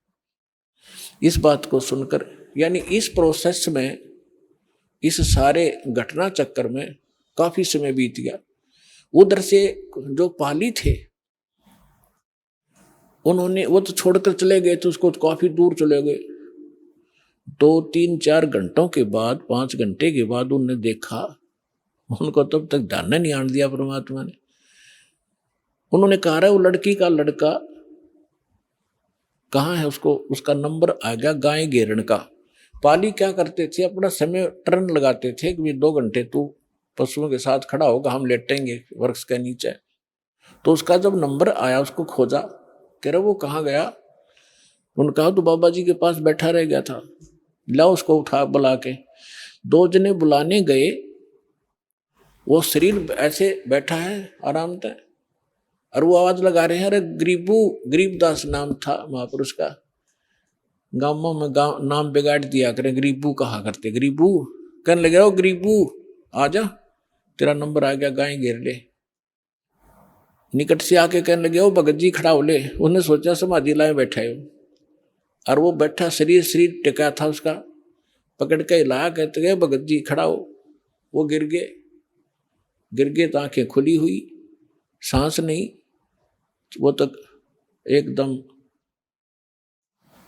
[SPEAKER 2] इस बात को सुनकर, यानी इस प्रोसेस में, इस सारे घटना चक्कर में काफी समय बीत गया। उधर से जो पाली थे उन्होंने, वो तो छोड़कर चले गए थे उसको, काफी दूर चले गए। 2, 3, 4 घंटों के बाद, 5 घंटे के बाद उन्होंने देखा, उनको तब तक ध्यान नहीं आने दिया परमात्मा ने। उन्होंने कहा रहा वो लड़की का लड़का कहाँ है, उसका नंबर आ गया गाय घेरण का। पाली क्या करते थे, अपना समय टर्न लगाते थे कि 2 घंटे तू पशुओं के साथ खड़ा होगा, हम लेटेंगे वृक्ष के नीचे। तो उसका जब नंबर आया उसको खोजा, कह रहा वो कहाँ गया। उन्होंने कहा तो बाबा जी के पास बैठा रह गया था, लाओ उसको उठा बुला के। 2 जने बुलाने गए, वो शरीर ऐसे बैठा है आराम से, और वो आवाज लगा रहे हैं, अरे गरीबदास नाम था महापुरुष का। गांवों में नाम बिगाड़ दिया करें, गरीबू कहा करते, गरीबू कहने लगे, ओ गरीबू आ जा, तेरा नंबर आ गया, गाय घेर ले। निकट से आके कहने लगे, ओ भगत जी खड़ा हो ले। उसने सोचा समाधि लाए बैठा हो, और वो बैठा शरीर टिका था उसका, पकड़ के हिलाया, कहते गए भगत जी खड़ा हो। वो गिर गए तो आंखें खुली हुई, सांस नहीं, वो तो एकदम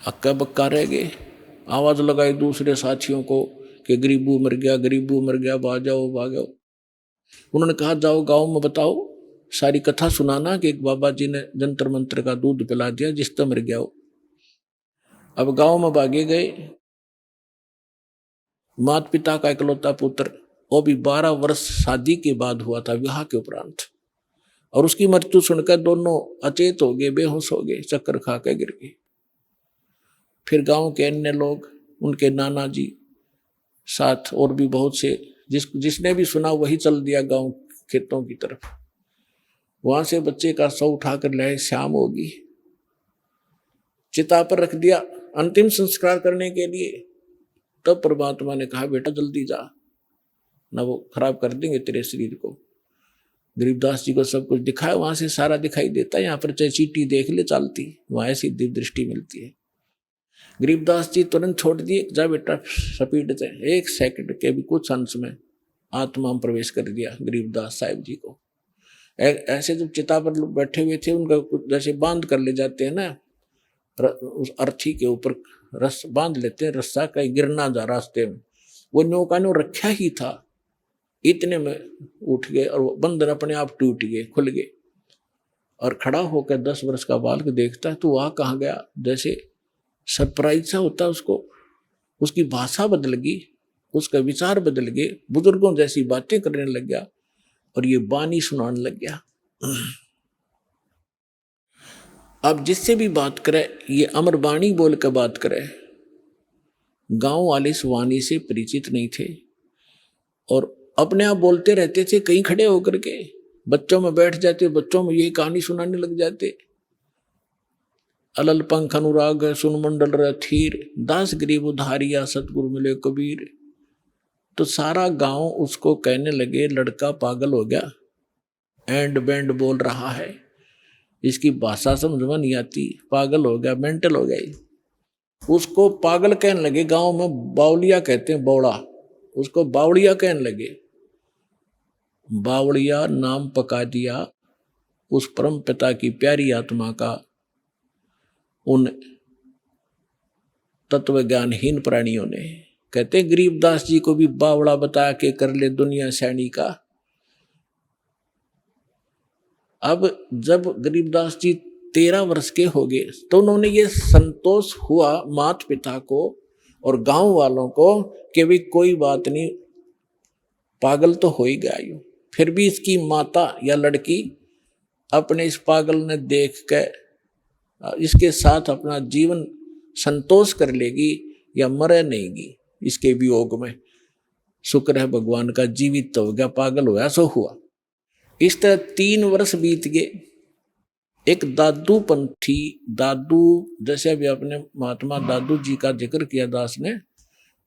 [SPEAKER 2] हक्का बक्का रह गए। आवाज लगाई दूसरे साथियों को कि गरीबू मर गया, भाग जाओ। उन्होंने कहा जाओ गांव में बताओ, सारी कथा सुनाना कि एक बाबा जी ने जंतर मंत्र का दूध पिला दिया जिससे मर गया हो। अब गांव में भागे गए। माता पिता का इकलौता पुत्र, वो भी 12 वर्ष शादी के बाद हुआ था, विवाह के उपरांत, और उसकी मृत्यु सुनकर दोनों अचेत हो गए, बेहोश हो गए, चक्कर खा के गिर गए। फिर गांव के अन्य लोग, उनके नाना जी साथ और भी बहुत से, जिसने भी सुना वही चल दिया गांव खेतों की तरफ। वहां से बच्चे का शव उठाकर लाए, शाम होगी, चिता पर रख दिया अंतिम संस्कार करने के लिए। तब परमात्मा ने कहा, बेटा जल्दी जा, ना वो खराब कर देंगे तेरे शरीर को। गरीबदास जी को सब कुछ दिखाया, वहां से सारा दिखाई देता है। यहाँ पर चाहे चीटी देख ले चालती, वहां ऐसी दिव्य दृष्टि मिलती है। गरीबदास जी तुरंत छोड़ दिए, जा बेटा स्पीड से। 1 सेकंड के भी कुछ अंश में आत्मा में प्रवेश कर दिया गरीबदास साहिब जी को। ऐसे जब चिता पर लोग बैठे हुए थे, उनका जैसे बांध कर ले जाते हैं ना, उस अर्थी के ऊपर रस बांध लेते हैं, रस्सा कहीं गिरना जा रास्ते में, वो नौका ने रखा ही था, इतने में उठ गए और वो बंधन अपने आप टूट गए, खुल गए। और खड़ा होकर 10 वर्ष का बालक देखता है तो वहां कहाँ गया, जैसे सरप्राइज सा होता उसको। उसकी भाषा बदल गई, उसका विचार बदल गए, बुजुर्गों जैसी बातें करने लग गया और ये बानी सुनाने लग गया। अब जिससे भी बात करे ये अमर वाणी बोल कर बात करे। गांव वाले इस वाणी से परिचित नहीं थे और अपने आप बोलते रहते थे, कहीं खड़े होकर के बच्चों में बैठ जाते, बच्चों में यही कहानी सुनाने लग जाते। अलल पंख अनुराग सुन मंडल रथीर, दास गरीब उधारिया सतगुरु मिले कबीर। तो सारा गांव उसको कहने लगे, लड़का पागल हो गया, एंड बैंड बोल रहा है, इसकी भाषा समझ में नहीं आती, पागल हो गया, मेंटल हो गया। उसको पागल कहने लगे। गांव में बावलिया कहते हैं, बौड़ा, उसको बावड़िया कहने लगे। बावड़िया नाम पका दिया उस परम पिता की प्यारी आत्मा का उन तत्व ज्ञानहीन प्राणियों ने। कहते गरीबदास जी को भी बावड़ा बता के कर ले दुनिया सैनी का। अब जब गरीबदास जी 13 वर्ष के हो गए तो उन्होंने ये संतोष हुआ माता पिता को और गांव वालों को कि भाई कोई बात नहीं, पागल तो हो ही गया यूं, फिर भी इसकी माता या लड़की अपने इस पागल ने देख कर इसके साथ अपना जीवन संतोष कर लेगी या मरे नहींगी इसके वियोग में। शुक्र है भगवान का, जीवित तो हो गया, पागल होया सो हुआ। इस तरह 3 वर्ष बीत गए। एक दादू पंथी, दादू जैसे अभी अपने महात्मा दादू जी का जिक्र किया दास ने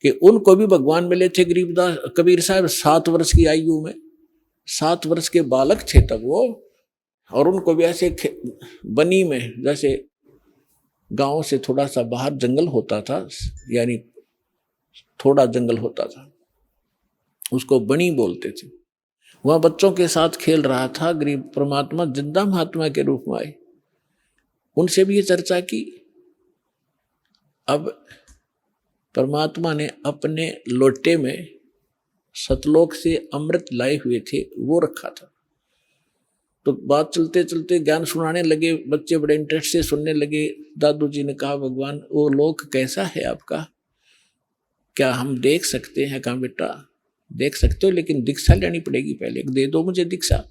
[SPEAKER 2] कि उनको भी भगवान मिले थे गरीबदास कबीर साहब 7 वर्ष की आयु में। 7 वर्ष के बालक थे तब वो, और उनको भी ऐसे बनी में, जैसे गांव से थोड़ा सा बाहर जंगल होता था, यानी थोड़ा जंगल होता था, उसको बनी बोलते थे। वह बच्चों के साथ खेल रहा था। गरीब परमात्मा जिंदा महात्मा के रूप में आए, उनसे भी ये चर्चा की। अब परमात्मा ने अपने लोटे में सतलोक से अमृत लाए हुए थे, वो रखा था। तो बात चलते चलते ज्ञान सुनाने लगे, बच्चे बड़े इंटरेस्ट से सुनने लगे। दादू जी ने कहा, भगवान वो लोक कैसा है आपका, क्या हम देख सकते हैं? कहा बेटा देख सकते हो, लेकिन दीक्षा लेनी पड़ेगी, पहले दे दो मुझे दीक्षा।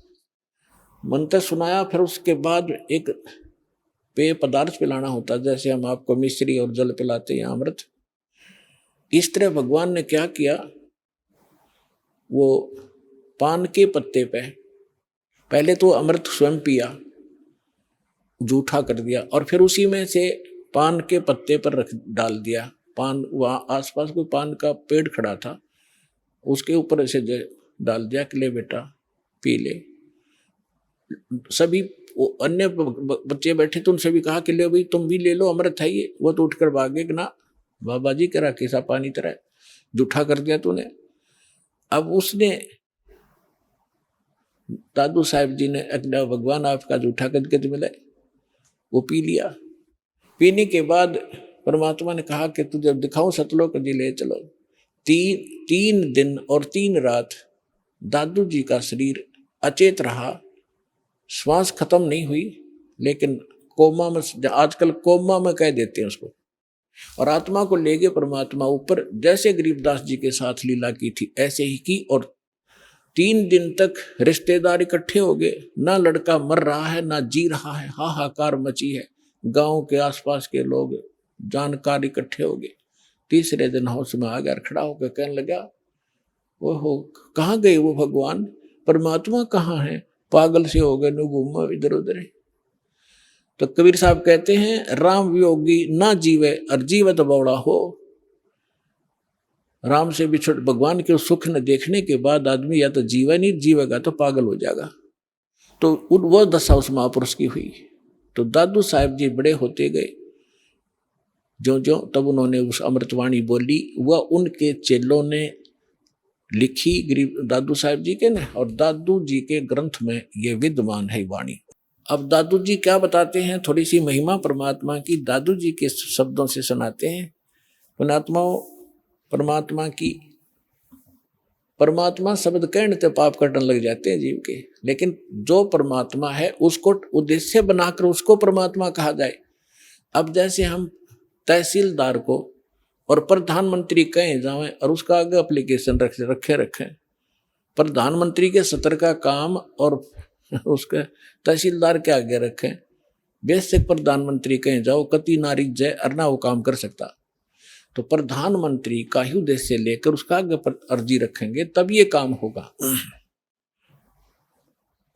[SPEAKER 2] मंत्र सुनाया, फिर उसके बाद एक पेय पदार्थ पिलाना होता, जैसे हम आपको मिश्री और जल पिलाते हैं, अमृत। इस तरह भगवान ने क्या किया, वो पान के पत्ते पे पहले तो अमृत स्वयं पिया, जूठा कर दिया, और फिर उसी में से पान के पत्ते पर रख डाल दिया। पान, वहाँ आसपास कोई पान का पेड़ खड़ा था, उसके ऊपर ऐसे डाल दिया कि ले बेटा पी ले। सभी वो अन्य बच्चे बैठे तो उनसे भी कहा कि ले भाई तुम भी ले लो, अमृत है ये। वो तो उठकर भागे कि ना बाबा जी, करा कैसा पानी तरह जूठा कर दिया तूने। अब उसने दादू साहब जी ने अगला भगवान आपका जूठा करके मिला, वो पी लिया। पीने के बाद परमात्मा ने कहा कि तुझे दिखाऊं सतलोक जी, ले चलो। तीन दिन और 3 रात दादू जी का शरीर अचेत रहा, श्वास खत्म नहीं हुई, लेकिन कोमा में, आजकल कोमा में कह देते हैं उसको, और आत्मा को ले गए परमात्मा ऊपर। जैसे गरीबदास जी के साथ लीला की थी ऐसे ही की, और 3 दिन तक रिश्तेदार इकट्ठे हो गए। ना लड़का मर रहा है ना जी रहा है, हाहाकार मची है। गांव के आसपास के लोग जानकार इकट्ठे हो गए। तीसरे दिन होश में आ गया, खड़ा होकर कहने लगा, वो हो कहाँ गए वो भगवान, परमात्मा कहाँ है, पागल से हो गए, न घूमा इधर उधर। तो कबीर साहब कहते हैं, राम वियोगी ना जीवे और जीवत बौड़ा हो। राम से बिछड़ भगवान के सुख न देखने के बाद आदमी या तो जीवे नहीं, जीवेगा तो पागल हो जाएगा। तो वो दशा उस महापुरुष की हुई। तो दादू साहब जी बड़े होते गए जो जो, तब उन्होंने उस अमृतवाणी बोली। वह उनके चेलों ने लिखी गरीब दादू साहब जी के ने, और दादू जी के ग्रंथ में ये विद्यमान है वाणी। अब दादू जी क्या बताते हैं, थोड़ी सी महिमा परमात्मा की दादू जी के शब्दों से सुनाते हैं। परमात्मा की, परमात्मा शब्द कहने तो पाप कटने लग जाते हैं जीव के, लेकिन जो परमात्मा है उसको उद्देश्य बनाकर उसको परमात्मा कहा जाए। अब जैसे हम तहसीलदार को और प्रधानमंत्री कहें जाएं और उसका आगे एप्लीकेशन रखें, प्रधानमंत्री के सत्र का काम और उसके तहसीलदार के आगे रखें, बेसिक प्रधानमंत्री कहें जाओ कति नारी जय अरना वो काम कर सकता। तो प्रधानमंत्री का ही उद्देश्य लेकर उसका आगे पर अर्जी रखेंगे तब ये काम होगा।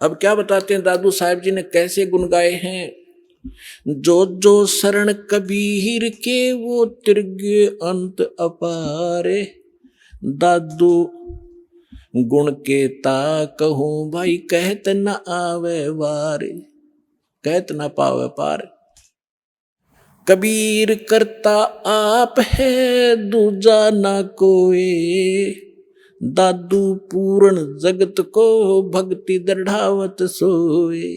[SPEAKER 2] अब क्या बताते हैं दादू साहब जी ने कैसे गुण गाए हैं। जो जो शरण कबीर के वो तिर्गे अंत अपारे, दादू गुण के ता कहूं भाई कहत न आवे वारे, कहत न पावे पार। कबीर करता आप है दूजा ना कोई, दादू पूर्ण जगत को भक्ति दृढ़ावत सोए।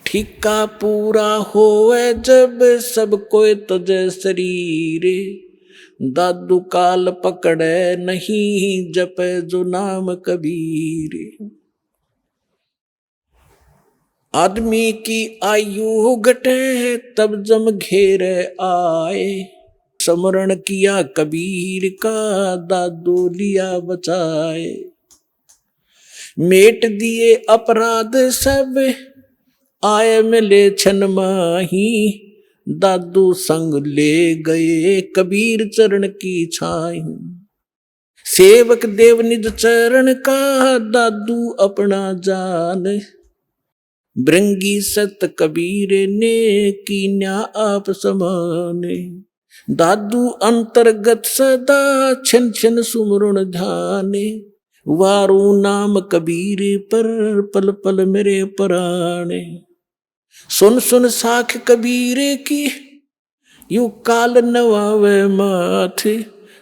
[SPEAKER 2] ठिका पूरा होए जब सब कोई तजे शरीर, दादू काल पकड़े नहीं जपे जो नाम कबीर। आदमी की आयु घटे तब जम घेरे आए, स्मरण किया कबीर का दादू लिया बचाए। मेट दिए अपराध सब आए मिले छन माही, दादू संग ले गए कबीर चरण की छाई। सेवक देव निज चरण का दादू अपना जान, भृंगी सत कबीर ने कीन्या आप समाने। दादू अंतर्गत सदा छन छन सुमरण ध्याने, वारू नाम कबीर पर पल पल मेरे प्राणे। सुन सुन साख कबीर की यू काल नवावे माथे,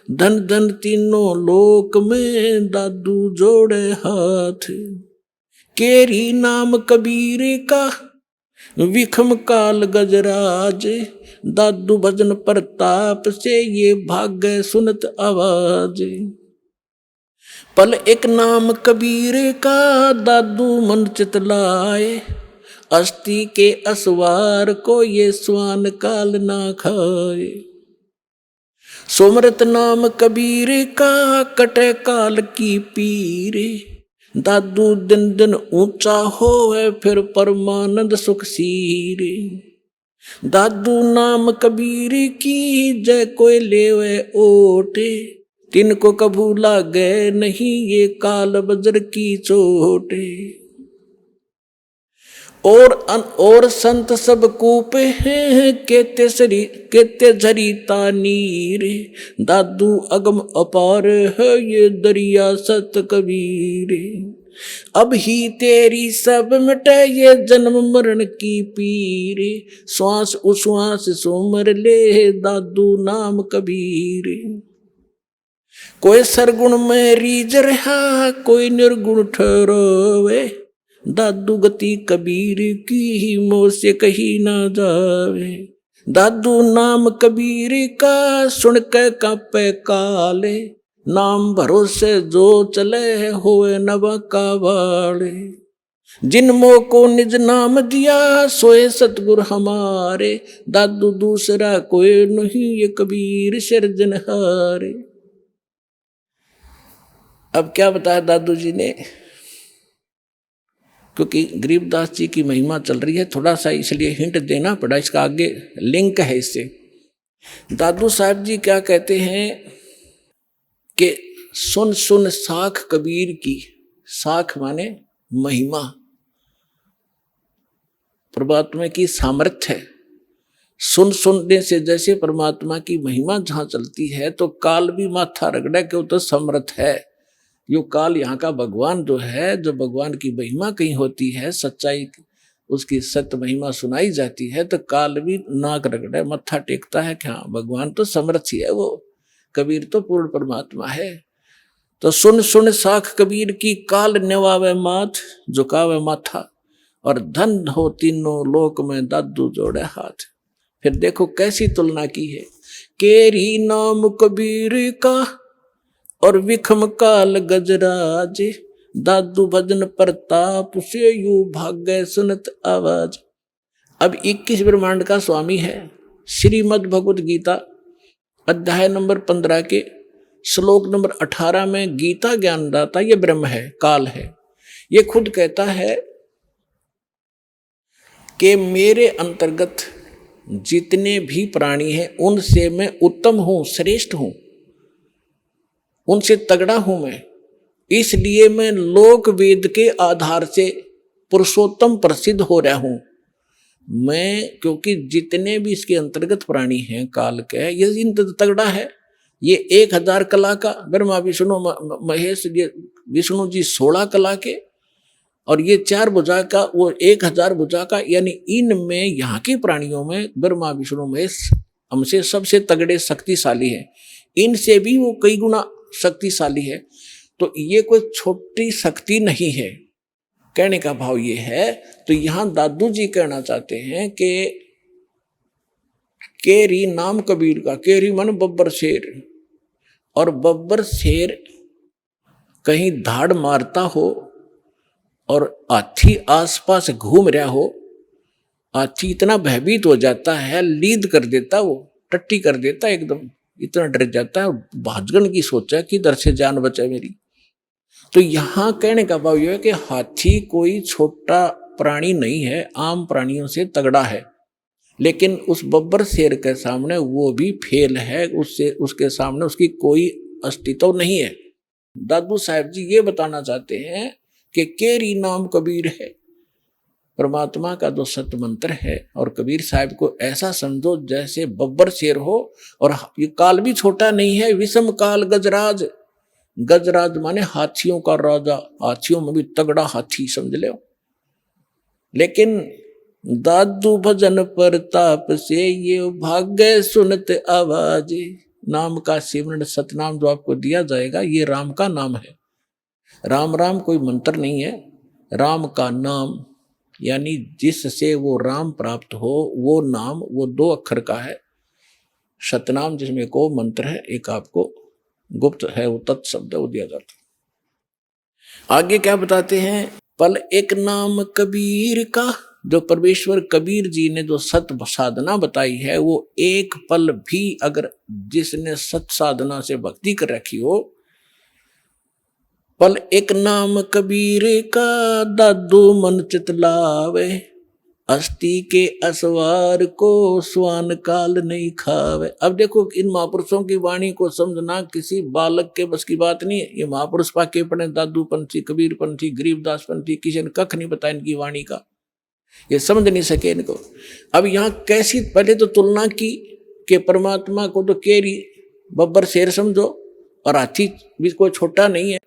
[SPEAKER 2] धन धन तीनों लोक में दादू जोड़े हाथ। केरी नाम कबीर का विखम काल गजराज, दादू भजन प्रताप से ये भाग्य सुनत आवाज। पल एक नाम कबीर का दादू मन चितलाए, अस्थि के असवार को ये स्वान काल ना खाए। सुमरत नाम कबीर का कटे काल की पीरे, दादू दिन दिन ऊंचा होए फिर परमानंद सुख सीरे। दादू नाम कबीर की जय कोई लेवे ओटे, तिनको कभू लागे नहीं ये काल बजर की चोटे। और संत सब कूपे हैं केते झरीता नीर, दादू अगम अपार है ये दरिया सत कबीर। अब ही तेरी सब मिटे ये जन्म मरण की पीर, श्वास उश्वास सोमर ले दादू नाम कबीर। कोई सरगुण में रीझ रहा कोई निर्गुण ठहरावे, दादू गति कबीर की मोह से कही ना जावे। दादू नाम कबीर का सुन के कांपे काले, नाम भरोसे जो चले होए नवा का वाले। जिन मोह को निज नाम दिया सोए सतगुर हमारे, दादू दूसरा कोई नहीं ये कबीर सिरजनहारे। अब क्या बताया दादू जी ने, क्योंकि गरीबदास जी की महिमा चल रही है, थोड़ा सा इसलिए हिंट देना पड़ा, इसका आगे लिंक है इससे। दादू साहब जी क्या कहते हैं कि सुन सुन साख कबीर की, साख माने महिमा, परमात्मा की सामर्थ्य है। सुन सुनने से जैसे परमात्मा की महिमा जहां चलती है तो काल भी माथा रगड़ा के तो समर्थ है। यो काल यहाँ का भगवान जो है, जो भगवान की महिमा कहीं होती है, सच्चाई उसकी सत्य महिमा सुनाई जाती है तो काल भी नाक रगड़े मत्था टेकता है कि हाँ भगवान तो समर्थ ही है, वो कबीर तो पूर्ण परमात्मा है। तो सुन सुन साख कबीर की, काल नेवावे माथ झुकावे माथा, और धन हो तीनों लोक में दादू जोड़े हाथ। फिर देखो कैसी तुलना की है, केरी नाम कबीर का और विखम काल गजराज, दादू भजन प्रताप से यू भाग्य सुनत आवाज। अब 21 ब्रह्मांड का स्वामी है। श्रीमद् भगवत गीता अध्याय नंबर 15 के श्लोक नंबर 18 में गीता ज्ञानदाता ये ब्रह्म है, काल है। ये खुद कहता है कि मेरे अंतर्गत जितने भी प्राणी हैं उनसे मैं उत्तम हूं, श्रेष्ठ हूं, उनसे तगड़ा हूं मैं, इसलिए मैं लोक वेद के आधार से पुरुषोत्तम प्रसिद्ध हो रहा हूं मैं, क्योंकि जितने भी इसके अंतर्गत प्राणी हैं काल के, ये इन तगड़ा है। ये 1000 कला का, ब्रह्मा विष्णु महेश, ये विष्णु जी 16 कला के, और ये 4 भुजा का, वो 1000 भुजा का, यानी इनमें यहाँ के प्राणियों में ब्रह्मा विष्णु महेश हमसे सबसे तगड़े शक्तिशाली है, इनसे भी वो कई गुना शक्तिशाली है। तो ये कोई छोटी शक्ति नहीं है, कहने का भाव ये है। तो यहां दादू जी कहना चाहते हैं कि केरी नाम कबीर का, केरी मन बब्बर शेर, और बब्बर शेर कहीं धाड़ मारता हो और हाथी आसपास घूम रहा हो, हाथी इतना भयभीत हो जाता है, लीद कर देता, वो टट्टी कर देता, एकदम इतना डर जाता है, भाजगन की सोचा कि इधर से जान बचाए मेरी। तो यहां कहने का भाव यह है कि हाथी कोई छोटा प्राणी नहीं है, आम प्राणियों से तगड़ा है, लेकिन उस बब्बर शेर के सामने वो भी फेल है, उससे उसके सामने उसकी कोई अस्तित्व नहीं है। दादू साहब जी ये बताना चाहते हैं कि केरी नाम कबीर है, परमात्मा का जो सत्य मंत्र है, और कबीर साहब को ऐसा समझो जैसे बब्बर शेर हो, और ये काल भी छोटा नहीं है, विषम काल गजराज, गजराज माने हाथियों का राजा, हाथियों में भी तगड़ा हाथी समझ लो। लेकिन दादू भजन प्रताप से ये भाग्य सुनत आवाज, नाम का सिमरन सतनाम जो आपको दिया जाएगा ये राम का नाम है। राम राम कोई मंत्र नहीं है, राम का नाम, यानी जिससे वो राम प्राप्त हो वो नाम, वो 2 अक्षर का है। सतनाम जिसमें को मंत्र है, एक आपको गुप्त है वो तत्शब्द वो दिया जाता है। आगे क्या बताते हैं, पल एक नाम कबीर का, जो परमेश्वर कबीर जी ने जो सत साधना बताई है, वो एक पल भी अगर जिसने सत साधना से भक्ति कर रखी हो, पल एक नाम कबीर का दादू मन चितलावे, अस्थि के असवार को स्वान काल नहीं खावे। अब देखो इन महापुरुषों की वाणी को समझना किसी बालक के बस की बात नहीं है। ये महापुरुष पाके पढ़े, दादू पंथी, कबीर पंथी, गरीबदास पंथी, किसी ने कख नहीं बताया इनकी वाणी का, ये समझ नहीं सके इनको। अब यहाँ कैसी, पहले तो तुलना की कि परमात्मा को तो केरी बब्बर शेर समझो, और हाथी भी कोई छोटा नहीं है,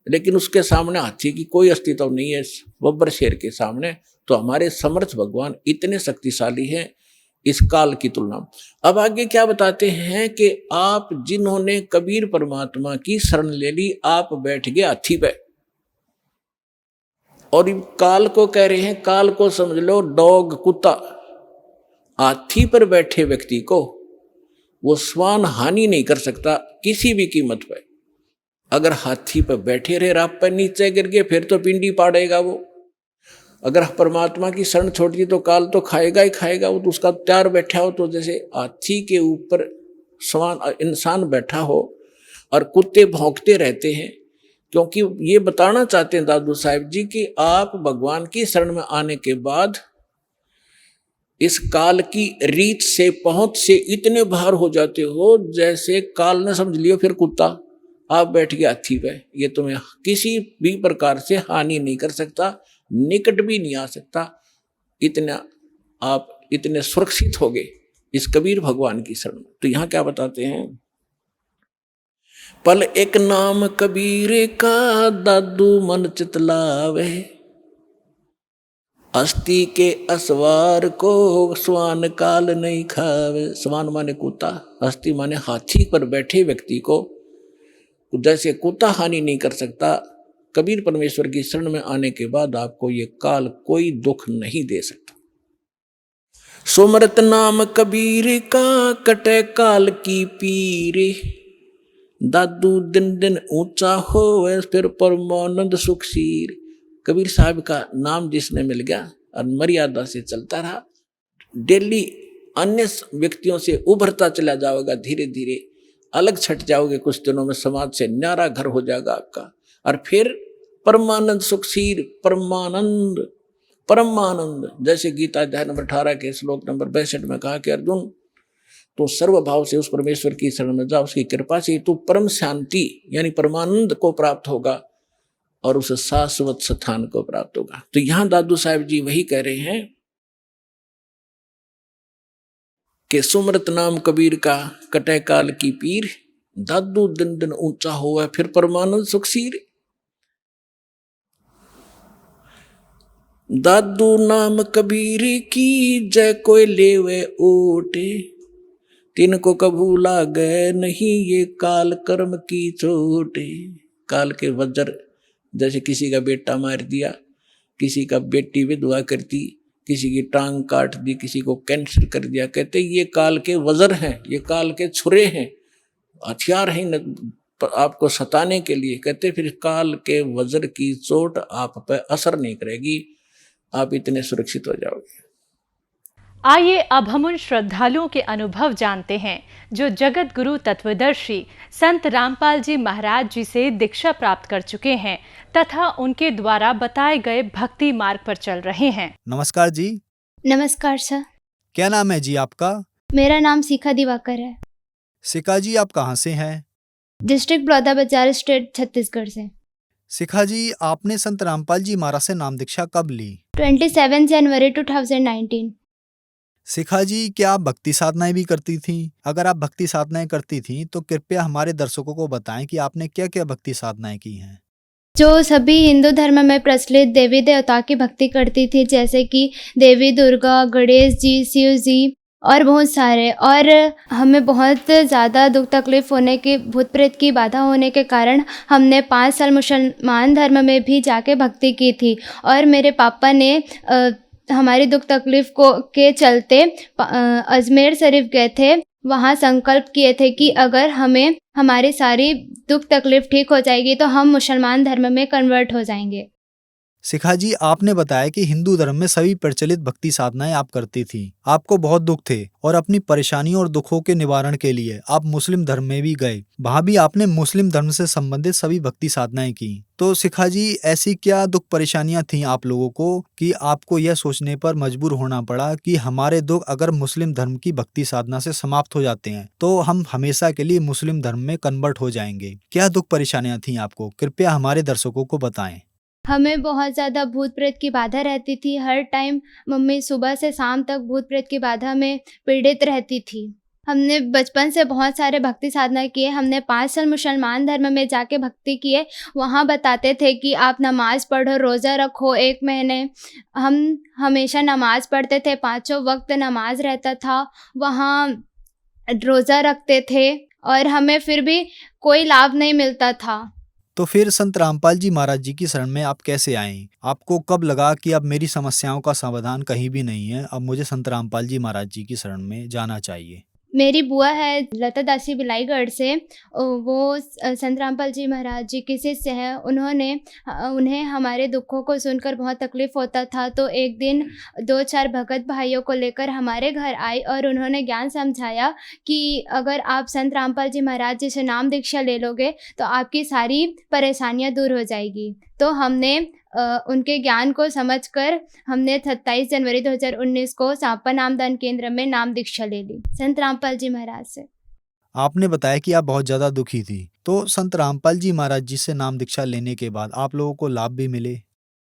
[SPEAKER 2] लेकिन उसके सामने हाथी की कोई अस्तित्व नहीं है, बब्बर शेर के सामने। तो हमारे समर्थ भगवान इतने शक्तिशाली हैं इस काल की तुलना में। अब आगे क्या बताते हैं कि आप जिन्होंने कबीर परमात्मा की शरण ले ली, आप बैठ गए हाथी पे, और काल को कह रहे हैं, काल को समझ लो डॉग, कुत्ता। हाथी पर बैठे व्यक्ति को वो स्वान हानि नहीं कर सकता किसी भी कीमत पर। अगर हाथी पर बैठे रहे, रात पर नीचे गिर गए, फिर तो पिंडी पाड़ेगा वो। अगर परमात्मा की शरण छोड़ दी तो काल तो खाएगा ही खाएगा। वो तो उसका तैयार बैठा हो, तो जैसे हाथी के ऊपर स्वान इंसान बैठा हो और कुत्ते भौंकते रहते हैं, क्योंकि ये बताना चाहते हैं दादू साहिब जी कि आप भगवान की शरण में आने के बाद इस काल की रीत से, पहुंच से इतने बाहर हो जाते हो, जैसे काल ने समझ लियो फिर कुत्ता, आप बैठ गए हाथी पे, ये तुम्हें किसी भी प्रकार से हानि नहीं कर सकता, निकट भी नहीं आ सकता। इतना आप इतने सुरक्षित हो गए इस कबीर भगवान की शरण में। तो यहां क्या बताते हैं, पल एक नाम कबीर का, दादू मन चितलावे, अस्थि के असवार को स्वान काल नहीं खावे। स्वान माने कुत्ता, अस्थि माने हाथी पर बैठे व्यक्ति को जैसे कुत्ता हानि नहीं कर सकता, कबीर परमेश्वर की शरण में आने के बाद आपको ये काल कोई दुख नहीं दे सकता। सुमरत नाम कबीर का, कटे काल की पीर, दादू दिन दिन ऊंचा होवे, फिर परमानंद सुखसीर। कबीर साहब का नाम जिसने मिल गया और मर्यादा से चलता रहा, डेली अन्य व्यक्तियों से उभरता चला जाओगा, धीरे धीरे अलग छट जाओगे, कुछ दिनों में समाज से न्यारा घर हो जाएगा आपका, और फिर परमानंद सुखसीर, परमानंद परमानंद। जैसे गीता अध्याय नंबर 18 के श्लोक नंबर 62 में कहा कि अर्जुन, तो सर्वभाव से उस परमेश्वर की शरण में जा, उसकी कृपा से तू परम शांति यानी परमानंद को प्राप्त होगा और उस शाश्वत स्थान को प्राप्त होगा। तो यहां दादू साहिब जी वही कह रहे हैं कि सुमरत नाम कबीर का, कटे काल की पीर, दादू दिन दिन ऊंचा होवे, फिर परमानंद सुखसीर। दादू नाम कबीर की, जय कोई लेवे ओटे, तिनको कभू लागे नहीं ये काल कर्म की चोटे। काल के वज्र, जैसे किसी का बेटा मार दिया, किसी का बेटी विधवा कर दी, किसी की टांग काट दी, किसी को कैंसर कर दिया, कहते ये काल के वज्र हैं, ये काल के छुरे हैं, हथियार हैं आपको सताने के लिए। कहते फिर काल के वज्र की चोट आप पर असर नहीं करेगी, आप इतने सुरक्षित हो जाओगे।
[SPEAKER 3] आइए अब हम उन श्रद्धालुओं के अनुभव जानते हैं जो जगत गुरु तत्वदर्शी संत रामपाल जी महाराज जी से दीक्षा प्राप्त कर चुके हैं तथा उनके द्वारा बताए गए भक्ति मार्ग पर चल रहे हैं।
[SPEAKER 4] नमस्कार जी।
[SPEAKER 5] नमस्कार सर।
[SPEAKER 4] क्या नाम है जी आपका?
[SPEAKER 5] मेरा नाम शिखा दिवाकर है।
[SPEAKER 4] शिखा जी, आप कहाँ से हैं?
[SPEAKER 5] डिस्ट्रिक्ट बलौदाबाजार, स्टेट छत्तीसगढ़ से।
[SPEAKER 4] शिखा जी, आपने संत रामपाल जी महाराज से नाम दीक्षा कब ली?
[SPEAKER 5] 27 जनवरी 2019।
[SPEAKER 4] शिखा जी, क्या आप भक्ति साधनाएं भी करती थीं? अगर आप भक्ति साधनाएं करती थीं तो कृपया हमारे दर्शकों को बताएं कि आपने क्या क्या भक्ति साधनाएं की हैं।
[SPEAKER 5] जो सभी हिंदू धर्म में प्रचलित देवी देवता की भक्ति करती थी, जैसे कि देवी दुर्गा, गणेश जी, शिव जी और बहुत सारे। और हमें बहुत ज़्यादा दुख तकलीफ होने की, भूत प्रेत की बाधा होने के कारण हमने 5 साल मुसलमान धर्म में भी जाके भक्ति की थी। और मेरे पापा ने हमारी दुख तकलीफ के चलते अजमेर शरीफ गए थे, वहाँ संकल्प किए थे कि अगर हमें हमारी सारी दुख तकलीफ ठीक हो जाएगी तो हम मुसलमान धर्म में कन्वर्ट हो जाएंगे।
[SPEAKER 4] शिखा जी, आपने बताया कि हिंदू धर्म में सभी प्रचलित भक्ति साधनाएं आप करती थी। आपको बहुत दुख थे और अपनी परेशानियों और दुखों के निवारण के लिए आप मुस्लिम धर्म में भी गए। वहाँ भी आपने मुस्लिम धर्म से संबंधित सभी भक्ति साधनाएं की। तो शिखा जी, ऐसी क्या दुख परेशानियां थीं आप लोगों को कि आपको यह सोचने पर मजबूर होना पड़ा कि हमारे दुख अगर मुस्लिम धर्म की भक्ति साधना से समाप्त हो जाते हैं तो हम हमेशा के लिए मुस्लिम धर्म में कन्वर्ट हो जाएंगे? क्या दुख परेशानियां थीं आपको? कृपया हमारे दर्शकों को बताएं।
[SPEAKER 5] हमें बहुत ज़्यादा भूत प्रेत की बाधा रहती थी। हर टाइम मम्मी सुबह से शाम तक भूत प्रेत की बाधा में पीड़ित रहती थी। हमने बचपन से बहुत सारे भक्ति साधना किए। हमने 5 साल मुसलमान धर्म में जाके भक्ति किए। वहाँ बताते थे कि आप नमाज़ पढ़ो, रोज़ा रखो 1 महीने। हम हमेशा नमाज़ पढ़ते थे, 5 वक्त नमाज़ रहता था। वहाँ रोज़ा रखते थे और हमें फिर भी कोई लाभ नहीं मिलता था।
[SPEAKER 4] तो फिर संत रामपाल जी महाराज जी की शरण में आप कैसे आए? आपको कब लगा कि अब मेरी समस्याओं का समाधान कहीं भी नहीं है, अब मुझे संत रामपाल जी महाराज जी की शरण में जाना चाहिए?
[SPEAKER 5] मेरी बुआ है लता दासी बिलाईगढ़ से, वो संत रामपाल जी महाराज जी के शिष्य हैं। उन्हें हमारे दुखों को सुनकर बहुत तकलीफ़ होता था, तो एक दिन 2-4 भगत भाइयों को लेकर हमारे घर आई और उन्होंने ज्ञान समझाया कि अगर आप संत रामपाल जी महाराज जी से नाम दीक्षा ले लोगे तो आपकी सारी परेशानियां दूर हो जाएगी। तो हमने उनके ज्ञान को समझकर हमने 27 जनवरी 2019 को सांपा नामदान केंद्र में नाम दीक्षा ले ली संत रामपाल जी महाराज से।
[SPEAKER 4] आपने बताया कि आप बहुत ज़्यादा दुखी थी, तो संत रामपाल जी महाराज जी से नाम दीक्षा लेने के बाद आप लोगों को लाभ भी मिले?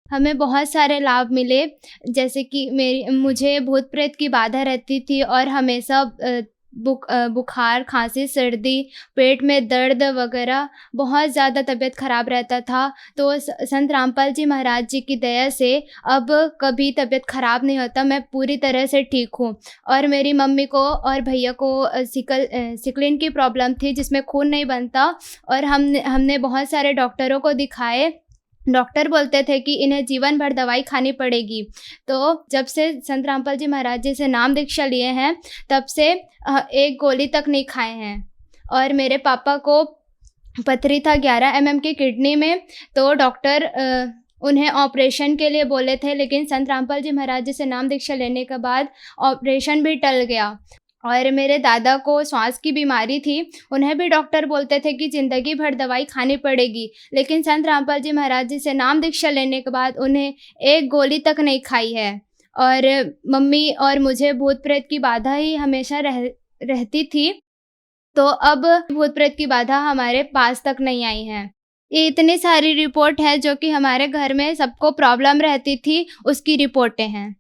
[SPEAKER 5] हमें बहुत सारे लाभ मिले, जैसे कि मुझे भूत प्रेत की बाधा रहती थी और हमेशा बुखार, खांसी, सर्दी, पेट में दर्द वगैरह बहुत ज़्यादा तबीयत ख़राब रहता था। तो संत रामपाल जी महाराज जी की दया से अब कभी तबीयत ख़राब नहीं होता, मैं पूरी तरह से ठीक हूँ। और मेरी मम्मी को और भैया को सिकलिन की प्रॉब्लम थी जिसमें खून नहीं बनता, और हमने बहुत सारे डॉक्टरों को दिखाए। डॉक्टर बोलते थे कि इन्हें जीवन भर दवाई खानी पड़ेगी। तो जब से संत रामपाल जी महाराज जी से नाम दीक्षा लिए हैं तब से 1 गोली तक नहीं खाए हैं। और मेरे पापा को पथरी था 11 mm की किडनी में, तो डॉक्टर उन्हें ऑपरेशन के लिए बोले थे, लेकिन संत रामपाल जी महाराज जी से नाम दीक्षा लेने के बाद ऑपरेशन भी टल गया। और मेरे दादा को श्वास की बीमारी थी, उन्हें भी डॉक्टर बोलते थे कि ज़िंदगी भर दवाई खानी पड़ेगी, लेकिन संत रामपाल जी महाराज जी से नाम दीक्षा लेने के बाद उन्हें 1 गोली तक नहीं खाई है। और मम्मी और मुझे भूत प्रेत की बाधा ही हमेशा रहती थी, तो अब भूत प्रेत की बाधा हमारे पास तक नहीं आई है। ये इतनी सारी रिपोर्ट है जो कि हमारे घर में सबको प्रॉब्लम रहती थी, उसकी रिपोर्टें हैं।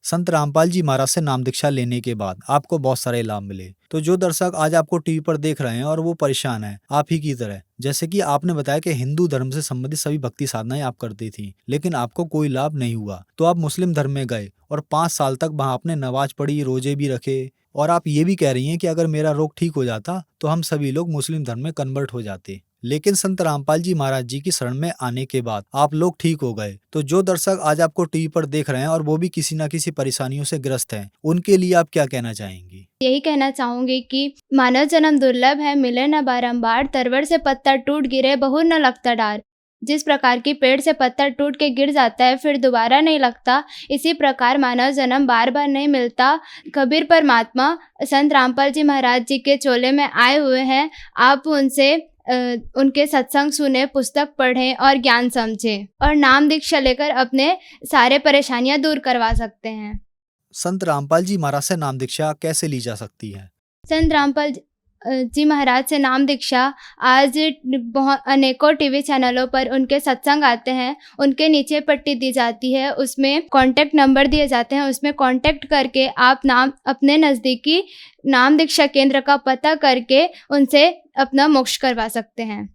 [SPEAKER 4] संत रामपाल जी महाराज से नाम दीक्षा लेने के बाद आपको बहुत सारे लाभ मिले। तो जो दर्शक आज आपको टीवी पर देख रहे हैं और वो परेशान हैं आप ही की तरह, जैसे कि आपने बताया कि हिंदू धर्म से संबंधित सभी भक्ति साधनाएं आप करती थी, लेकिन आपको कोई लाभ नहीं हुआ, तो आप मुस्लिम धर्म में गए और 5 साल तक वहां आपने नमाज पढ़ी, रोजे भी रखे, और आप ये भी कह रही हैं कि अगर मेरा रोग ठीक हो जाता तो हम सभी लोग मुस्लिम धर्म में कन्वर्ट हो जाते। लेकिन संत रामपाल जी महाराज जी की शरण में आने के बाद आप लोग ठीक हो गए। तो जो दर्शक आज आपको टीवी पर देख रहे हैं और वो भी किसी न किसी परेशानियों से ग्रस्त हैं, उनके लिए आप क्या कहना चाहेंगी?
[SPEAKER 5] यही कहना चाहूंगी कि मानव जन्म दुर्लभ है, मिले न बारंबार, तरवर से पत्ता टूट गिरे बहु न लगता डार। जिस प्रकार की पेड़ से पत्ता टूट के गिर जाता है फिर दोबारा नहीं लगता, इसी प्रकार मानव जन्म बार बार नहीं मिलता। कबीर परमात्मा संत रामपाल जी महाराज जी के चोले में आए हुए हैं। आप उनके सत्संग सुने, पुस्तक पढ़ें और ज्ञान समझें, और नाम दीक्षा लेकर अपने सारे परेशानियां दूर करवा सकते हैं।
[SPEAKER 4] संत रामपाल जी महाराज से नाम दीक्षा कैसे ली जा सकती है?
[SPEAKER 5] संत रामपाल जी महाराज से नाम दीक्षा आज बहुत अनेकों टीवी चैनलों पर उनके सत्संग आते हैं, उनके नीचे पट्टी दी जाती है, उसमें कांटेक्ट नंबर दिए जाते हैं, उसमें कांटेक्ट करके आप अपने नज़दीकी नाम दीक्षा केंद्र का पता करके उनसे अपना मोक्ष करवा सकते हैं।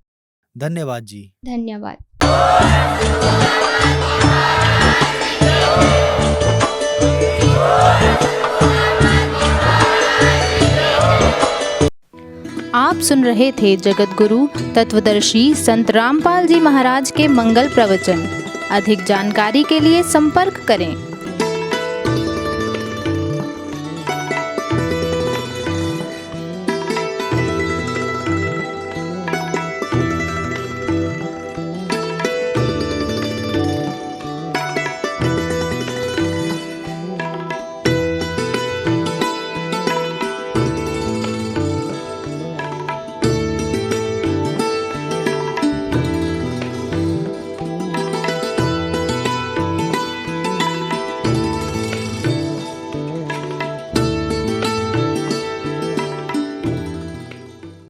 [SPEAKER 4] धन्यवाद जी।
[SPEAKER 5] धन्यवाद।
[SPEAKER 6] आप सुन रहे थे जगत गुरु तत्वदर्शी संत रामपाल जी महाराज के मंगल प्रवचन। अधिक जानकारी के लिए संपर्क करें।